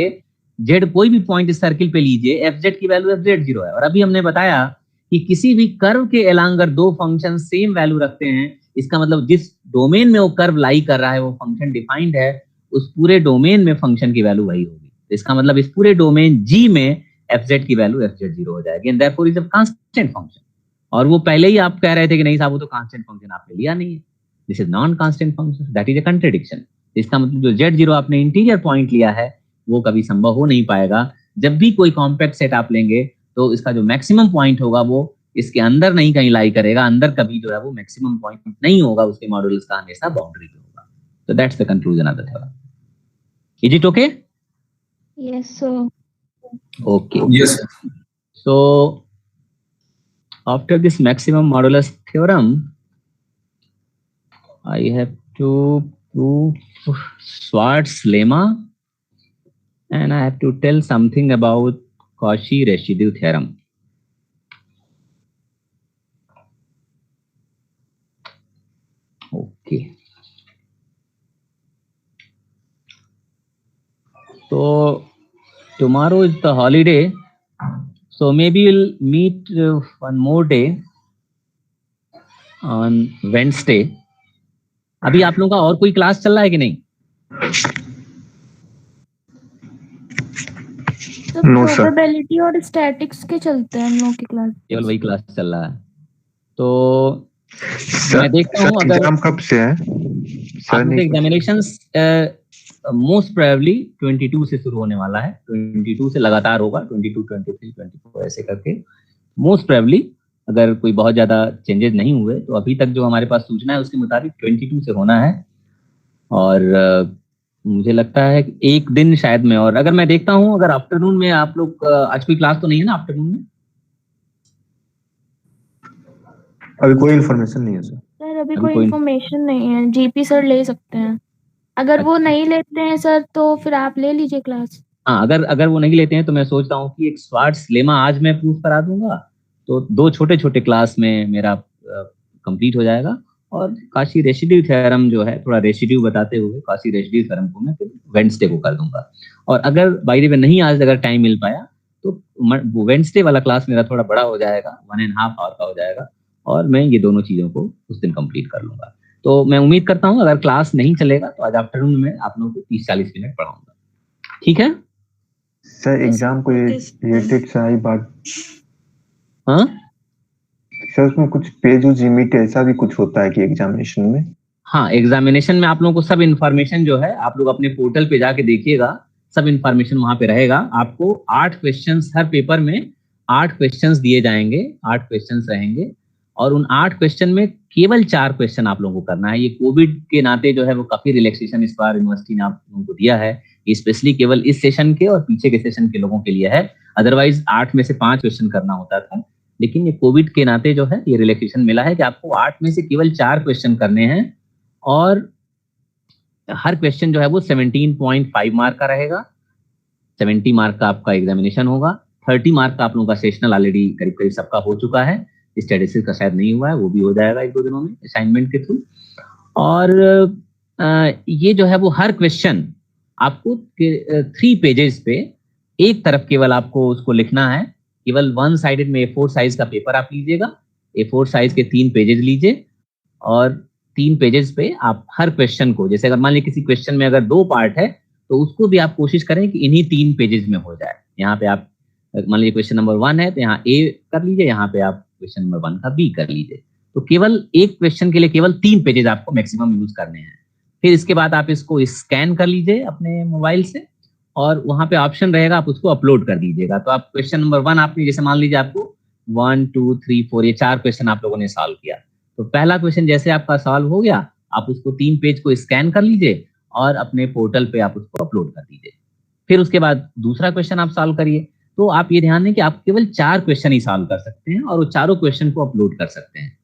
z, कोई भी पॉइंट इस सर्किल पे लीजिए, fz की वैल्यू fz0 है. और अभी हमने बताया कि किसी भी कर्व के अलोंग अगर दो फंक्शन सेम वैल्यू रखते हैं, इसका मतलब जिस डोमेन में वो कर्व लाई कर रहा है वो फंक्शन डिफाइंड है, उस पूरे डोमेन में फंक्शन की वैल्यू वही होगी. इसका मतलब इस पूरे डोमेन G में fz की वैल्यू fz0 हो जाएगी and therefore is a constant function. और वो पहले ही आप कह रहे थे कि नहीं साहब वो तो कांस्टेंट फंक्शन आपने लिया नहीं है, this is non constant function, that is a contradiction. इसका मतलब जो z0 आपने इंटीरियर पॉइंट लिया है वो कभी संभव हो नहीं पाएगा. जब भी कोई कॉम्पैक्ट सेट आप लेंगे तो इसका जो मैक्सिमम पॉइंट होगा वो इसके अंदर नहीं कहीं लाई करेगा, अंदर कभी जो है वो मैक्सिमम पॉइंट नहीं होगा, उसके मॉडुलस का हमेशा बाउंड्री पे होगा. So that's the conclusion of the theorem. Is it okay? Yes sir. Okay. Yes, sir. So after this maximum modulus theorem, I have to prove Schwartz lemma and I have to tell something about Cauchy residue theorem. Okay. So tomorrow is the holiday, so maybe we'll meet one more day on Wednesday. अभी आप लोगों का और कोई class चल रहा है कि नहीं? No, sir. प्रोबेबिलिटी और स्टैटिक्स के चलते हैं हम लोग की क्लास. केवल वही क्लास चल रहा है. तो सर, मैं देखता हूँ अगर एग्जाम कब से है? सर आपके नहीं एग्जामिनेशंस मोस्ट प्रोबेबली 22 से शुरू होने वाला है. 22 से लगातार होगा, 22, 23, 24 ऐसे करके. मोस्ट प्रोबेबली अगर कोई बहुत ज्यादा चेंजेस नहीं हुए तो अभी तक जो हमारे पास सूचना है उसके मुताबिक 22 से होना है. और मुझे लगता है कि एक दिन शायद में, और अगर मैं देखता हूँ अगर आफ्टरनून में आप लोग आज कोई क्लास तो नहीं है ना आफ्टरनून में? अभी कोई इन्फॉर्मेशन नहीं है सर. सर अभी अभी कोई कोई इन्फॉर्मेशन नहीं है, जीपी सर ले सकते हैं। अगर वो नहीं लेते हैं सर तो फिर आप ले लीजिए क्लास। हाँ, अगर अगर वो नहीं लेते हैं तो मैं सोच रहा हूँ कि एक स्वार्ट्स लेमा आज मैं प्रूफ करा दूंगा, तो 2 छोटे छोटे क्लास में मेरा कंप्लीट हो जाएगा। और काशी रेसिड्यू थ्योरम जो है, थोड़ा रेसिड्यू बताते हुए काशी रेसिड्यू थ्योरम को मैं फिर वेडनेसडे को कर दूंगा। और अगर बाय द वे नहीं आज अगर टाइम मिल पाया तो वेडनेसडे वाला क्लास मेरा थोड़ा बड़ा हो जाएगा, 1.5 आवर का हो जाएगा, और मैं ये दोनों चीजों को उस दिन कंप्लीट कर लूंगा। तो मैं उम्मीद करता हूँ अगर क्लास नहीं चलेगा तो आज आफ्टरनून में आप लोगों को 30-40 मिनट पढ़ाऊंगा, ठीक है? सर एग्जाम को रिलेटेड से आई बात, हाँ सर उसमें कुछ पेज लिमिट ऐसा भी कुछ होता है कि एग्जामिनेशन में? हाँ, एग्जामिनेशन में आप लोगों को सब इन्फॉर्मेशन जो है आप लोग अपने पोर्टल पे जाके देखिएगा, सब इन्फॉर्मेशन वहां पे रहेगा। आपको 8 क्वेश्चंस हर पेपर में 8 क्वेश्चंस दिए जाएंगे, 8 क्वेश्चंस रहेंगे, और उन 8 क्वेश्चन में केवल 4 क्वेश्चन आप लोगों को करना है। ये कोविड के नाते जो है वो काफी रिलैक्सेशन इस बार यूनिवर्सिटी ने आप लोगों को दिया है, स्पेशली केवल इस सेशन के और पीछे के सेशन के लोगों के लिए है। अदरवाइज 8 में से 5 क्वेश्चन करना होता था, लेकिन ये कोविड के नाते जो है ये रिलैक्सेशन मिला है कि आपको 8 में से केवल 4 क्वेश्चन करने हैं, और हर क्वेश्चन जो है वो 17.5 मार्क का रहेगा। 70 मार्क का आपका एग्जामिनेशन होगा। 30 मार्क का आप लोगों का सेशनल ऑलरेडी करीब करीब सबका हो चुका है, स्टैटिस्टिक्स का शायद नहीं हुआ है, वो भी हो जाएगा 1-2 दिनों में असाइनमेंट के थ्रू। और ये जो है वो हर क्वेश्चन आपको 3 पेजेस पे एक तरफ केवल आपको उसको लिखना है। केवल 1 साइडेड में A4 साइज का पेपर आप लीजिएगा, A4 साइज के 3 पेजेस लीजिए, और 3 पेजेस पे आप हर क्वेश्चन को, जैसे अगर मान लीजिए किसी क्वेश्चन में अगर 2 पार्ट है तो उसको भी आप कोशिश करें कि इन्हीं 3 पेजेस में हो जाए। यहाँ पे आप मान लीजिए क्वेश्चन नंबर 1 है तो यहाँ A कर लीजिए, यहाँ पे आप क्वेश्चन नंबर 1 का B कर लीजिए। तो केवल एक क्वेश्चन के लिए केवल 3 पेजेस आपको मैक्सिमम यूज करने हैं। फिर इसके बाद आप इसको स्कैन कर लीजिए अपने मोबाइल से, और वहां पे ऑप्शन रहेगा आप उसको अपलोड कर दीजिएगा। तो आप क्वेश्चन नंबर 1 आपने, जैसे मान लीजिए आपको 1 2 3 4 ये 4 क्वेश्चन आप लोगों ने सॉल्व किया, तो पहला क्वेश्चन जैसे आपका सॉल्व हो गया, आप उसको 3 पेज को स्कैन कर लीजिए और अपने पोर्टल पे आप उसको अपलोड कर दीजिए। फिर उसके बाद दूसरा क्वेश्चन आप सॉल्व करिए। तो आप ये ध्यान दें कि आप केवल 4 क्वेश्चन ही सॉल्व कर सकते हैं और वो चारों क्वेश्चन को अपलोड कर सकते हैं,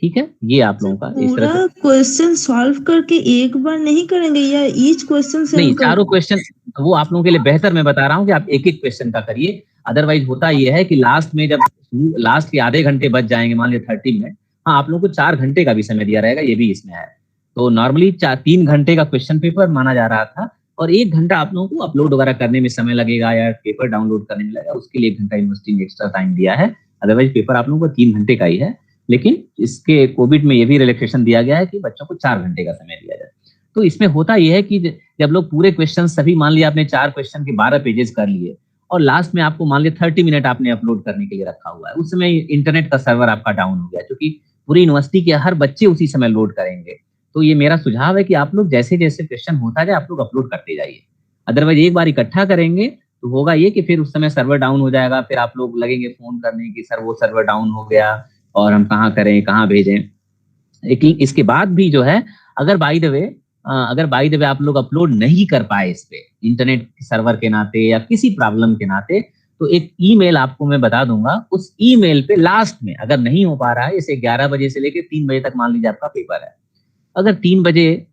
ठीक है? ये आप लोगों का इस तरह पूरा से क्वेश्चन सॉल्व करके एक बार नहीं करेंगे या ईच क्वेश्चन से नहीं, हम चारों क्वेश्चन वो आप लोगों के लिए बेहतर मैं बता रहा हूँ कि आप एक एक क्वेश्चन का करिए। अदरवाइज होता ये है कि लास्ट में जब लास्ट के आधे घंटे बच जाएंगे, मान लीजिए 30 मिनट, हाँ आप लोगों को 4 घंटे का भी समय दिया रहेगा, ये भी इसमें है। तो नॉर्मली 3 घंटे का क्वेश्चन पेपर माना जा रहा था, और 1 घंटा आप लोगों को अपलोड वगैरह करने में समय लगेगा या पेपर डाउनलोड करने में लगेगा, उसके लिए 1 घंटा यूनिवर्सिटी ने एक्स्ट्रा टाइम दिया है। अदरवाइज पेपर आप लोगों को 3 घंटे का ही है, लेकिन इसके कोविड में ये भी रिलैक्सेशन दिया गया है कि बच्चों को 4 घंटे का समय दिया जाए। तो इसमें होता यह है कि जब लोग पूरे क्वेश्चन सभी, मान लिया आपने 4 क्वेश्चन के 12 पेजेस कर लिए, और लास्ट में आपको मान लिया 30 मिनट आपने अपलोड करने के लिए रखा हुआ है, उस समय इंटरनेट का सर्वर आपका डाउन हो गया, क्योंकि पूरी यूनिवर्सिटी के हर बच्चे उसी समय लोड करेंगे। तो ये मेरा सुझाव है कि आप लोग जैसे जैसे क्वेश्चन होता जाए आप लोग अपलोड करते जाइए। अदरवाइज एक बार इकट्ठा करेंगे तो होगा ये कि फिर उस समय सर्वर डाउन हो जाएगा, फिर आप लोग लगेंगे फोन करने की सर वो सर्वर डाउन हो गया और हम कहाँ करें, कहाँ भेजें। लेकिन इसके बाद भी जो है, अगर बाय द वे आप लोग अपलोड नहीं कर पाए इस पे इंटरनेट सर्वर के नाते या किसी प्रॉब्लम के नाते, तो एक ईमेल आपको मैं बता दूंगा। उस ईमेल पे लास्ट में अगर नहीं हो पा रहा है, जैसे 11 बजे से लेकर 3 बजे तक मान लीजिए आपका पेपर है, अगर 3 बजे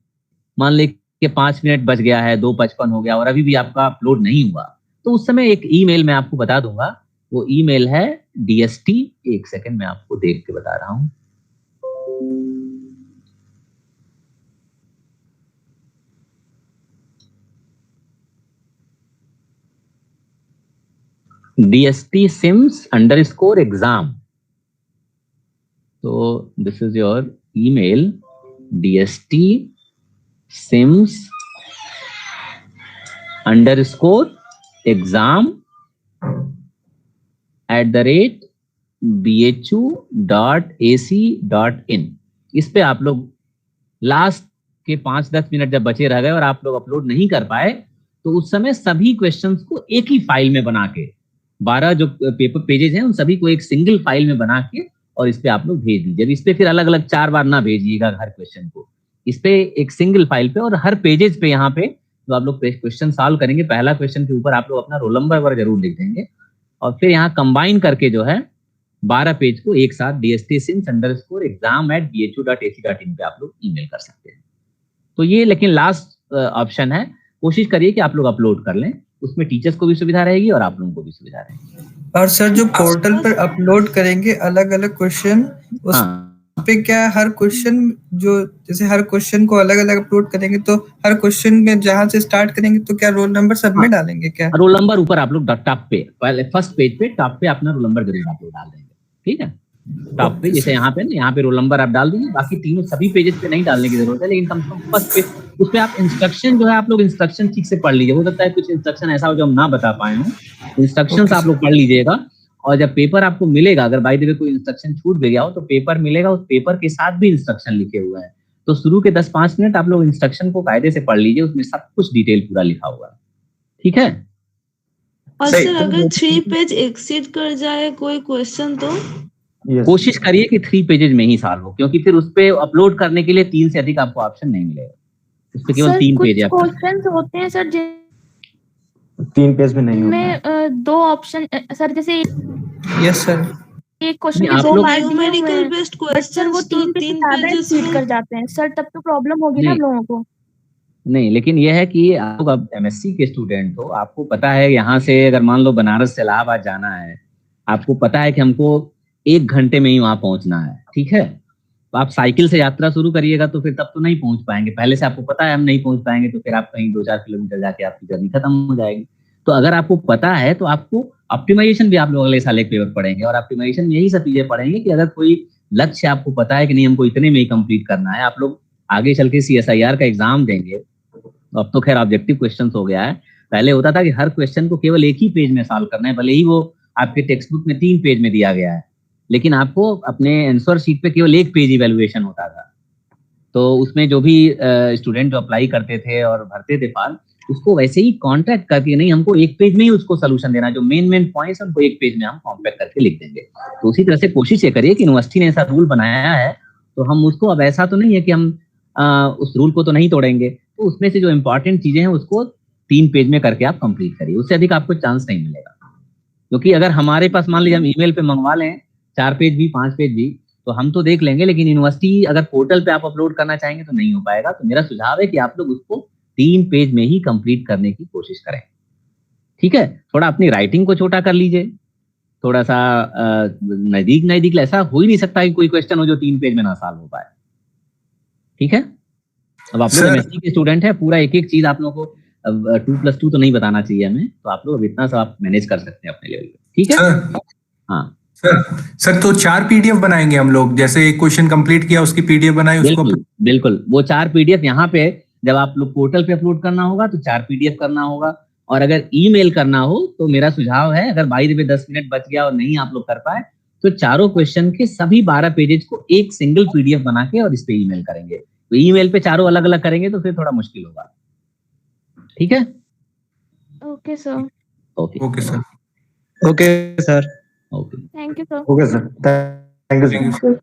मान लीजिए 5 मिनट बच गया है, 2:55 हो गया और अभी भी आपका अपलोड नहीं हुआ, तो उस समय एक ईमेल मैं आपको बता दूंगा। वो ईमेल है DST, एक सेकंड मैं आपको देख के बता रहा हूँ। DST sims_exam. So this is your email, DST sims_exam @bhu.ac.in। इस पे आप लोग लास्ट के 5-10 मिनट जब बचे रह गए और आप लोग अपलोड नहीं कर पाए, तो उस समय सभी क्वेश्चंस को एक ही फाइल में बना के, 12 जो पेपर पेजेस हैं उन सभी को एक सिंगल फाइल में बना के और इस पे आप लोग भेज दीजिए। इस पे फिर अलग अलग 4 बार ना भेजिएगा हर क्वेश्चन को, इस पे एक सिंगल फाइल पे, और हर पेजेस पे यहाँ पे जो आप लोग क्वेश्चन सॉल्व करेंगे, पहला क्वेश्चन के ऊपर आप लोग अपना रोल नंबर वगैरह जरूर लिख देंगे, और फिर यहाँ कंबाइन करके जो है 12 पेज को एक साथ dstsince_exam@bhu.ac.in पे आप लोग ईमेल कर सकते हैं। तो ये लेकिन लास्ट ऑप्शन है, कोशिश करिए कि आप लोग अपलोड कर लें, उसमें टीचर्स को भी सुविधा रहेगी और आप लोगों को भी सुविधा रहेगी। और सर जो पोर्टल पर अपलोड करेंगे अलग अलग क्वेश्चन, उस पे क्या हर क्वेश्चन जो जैसे हर क्वेश्चन को अलग अलग अपलोड करेंगे तो हर क्वेश्चन में जहां से स्टार्ट करेंगे तो क्या रोल नंबर सब में डालेंगे क्या? रोल नंबर ऊपर आप लोग टॉप पे, पहले फर्स्ट पेज पे टॉप पे अपना रोल नंबर जरूर आप लोग डाल देंगे, ठीक है? टॉप पे जैसे यहाँ पे ना, यहाँ पे रोल नंबर आप डाल दीजिए, बाकी तीनों सभी पेजेस पे नहीं डालने की जरूरत है, लेकिन कम से कम फर्स्ट पेज उस पे आप इंस्ट्रक्शन जो है आप लोग इंस्ट्रक्शन ठीक से पढ़ लीजिए। हो सकता है कुछ इंस्ट्रक्शन ऐसा हो जो हम ना बता पाए हों, इंस्ट्रक्शंस आप लोग पढ़ लीजिएगा। और जब पेपर आपको मिलेगा, अगर बाय द वे कोई इंस्ट्रक्शन छूट भी गया हो तो पेपर मिलेगा, उस पेपर के साथ भी इंस्ट्रक्शन लिखे हुए हैं। तो शुरू के 10-5 मिनट आप लोग इंस्ट्रक्शन को कायदे से पढ़ लीजिए, उसमें सब कुछ डिटेल पूरा लिखा हुआ है, ठीक है? और सर अगर 3 पेज एक्सीड कर जाए कोई क्वेश्चन तो कोशिश करिए कि 3 पेजेज में ही सॉल्व हो, क्योंकि फिर उस पे अपलोड करने के लिए 3 से अधिक आपको ऑप्शन नहीं मिलेगा, उस पे केवल 3 पेज है। क्वेश्चंस होते हैं सर 3 पेज में नहीं होता है। में 2 ऑप्शन सर, जैसे यस सर, एक क्वेश्चन आप के 2 लोग मार्क न्यूमेरिकल बेस्ड सर वो क्वेश्चंस तो 3 पे 3 ज्यादा पेजेस एक्सीड में कर जाते हैं सर, तब तो प्रॉब्लम होगी ना नहीं। लोगों को। नहीं, लेकिन यह है कि आप लोग अब एमएससी के स्टूडेंट हो, आपको पता है यहाँ से अगर मान लो बनारस से इलाहाबाद जाना है, आपको पता है कि हमको 1 घंटे में ही वहां पहुंचना है, ठीक है? तो आप साइकिल से यात्रा शुरू करिएगा तो फिर तब तो नहीं पहुंच पाएंगे, पहले से आपको पता है हम नहीं पहुंच पाएंगे, तो फिर आप कहीं 2-4 किलोमीटर जाके आपकी जर्नी खत्म हो जाएगी। तो अगर आपको पता है तो आपको ऑप्टिमाइजेशन भी आप लोग अगले साल एक पेपर पढ़ेंगे, और ऑप्टिमाइजेशन में यही सब चीजें पढ़ेंगे कि अगर कोई लक्ष्य आपको पता है कि नहीं हमको इतने में ही कंप्लीट करना है, आप लोग आगे चल के CSIR का एग्जाम देंगे। अब तो खैर ऑब्जेक्टिव क्वेश्चन हो गया है, पहले होता था कि हर क्वेश्चन को केवल एक ही पेज में सॉल्व करना है, भले ही वो आपके टेक्स्ट बुक में 3 पेज में दिया गया है, लेकिन आपको अपने आंसर शीट पे केवल 1 पेज इवैल्यूएशन होता था। तो उसमें जो भी स्टूडेंट जो अप्लाई करते थे और भरते थे फॉर्म, उसको वैसे ही कॉन्ट्रैक्ट करके नहीं, हमको 1 पेज में ही उसको सोल्यूशन देना, जो मेन पॉइंट्स उनको 1 पेज में हम कॉम्पैक्ट करके लिख देंगे। तो उसी तरह से कोशिश ये करिए कि यूनिवर्सिटी ने ऐसा रूल बनाया है, तो हम उसको, अब ऐसा तो नहीं है कि हम उस रूल को तो नहीं तोड़ेंगे, तो उसमें से जो इंपॉर्टेंट चीजें हैं उसको 3 पेज में करके आप कंप्लीट करिए, उससे अधिक आपको चांस नहीं मिलेगा। क्योंकि अगर हमारे पास मान लीजिए हम ईमेल पे मंगवा लें 4 पेज भी 5 पेज भी, तो हम तो देख लेंगे, लेकिन यूनिवर्सिटी अगर पोर्टल पे आप अपलोड करना चाहेंगे तो नहीं हो पाएगा। तो मेरा सुझाव है कि आप लोग उसको 3 पेज में ही कंप्लीट करने की कोशिश करें, ठीक है? थोड़ा अपनी राइटिंग को छोटा कर लीजिए, थोड़ा सा नजदीक ऐसा हो ही नहीं सकता कि कोई क्वेश्चन हो जो 3 पेज में ना सॉल्व हो पाए, ठीक है? अब आप लोग एमएससी के स्टूडेंट है, पूरा एक चीज आप लोगों को 2+2 तो नहीं बताना चाहिए हमें, तो आप लोग इतना सा आप मैनेज कर सकते हैं अपने लेवल पे, ठीक है? हाँ सर तो 4 पीडीएफ बनाएंगे हम लोग, जैसे एक क्वेश्चन कंप्लीट किया उसकी पीडीएफ बनाई, उसको बिल्कुल वो 4 पीडीएफ यहाँ पे जब आप लोग पोर्टल पे अपलोड करना होगा तो 4 पीडीएफ करना होगा। और अगर ईमेल करना हो तो मेरा सुझाव है, अगर बाई द वे 10 मिनट बच गया और नहीं आप लोग कर पाए तो चारों क्वेश्चन के सभी 12 पेजेस को एक सिंगल पीडीएफ बना के और इस पे ईमेल करेंगे। तो ईमेल पे चारों अलग अलग करेंगे तो फिर थोड़ा मुश्किल होगा, ठीक है? Okay sir. Okay sir. Okay sir. Okay, thank you sir. Okay sir, thank you sir.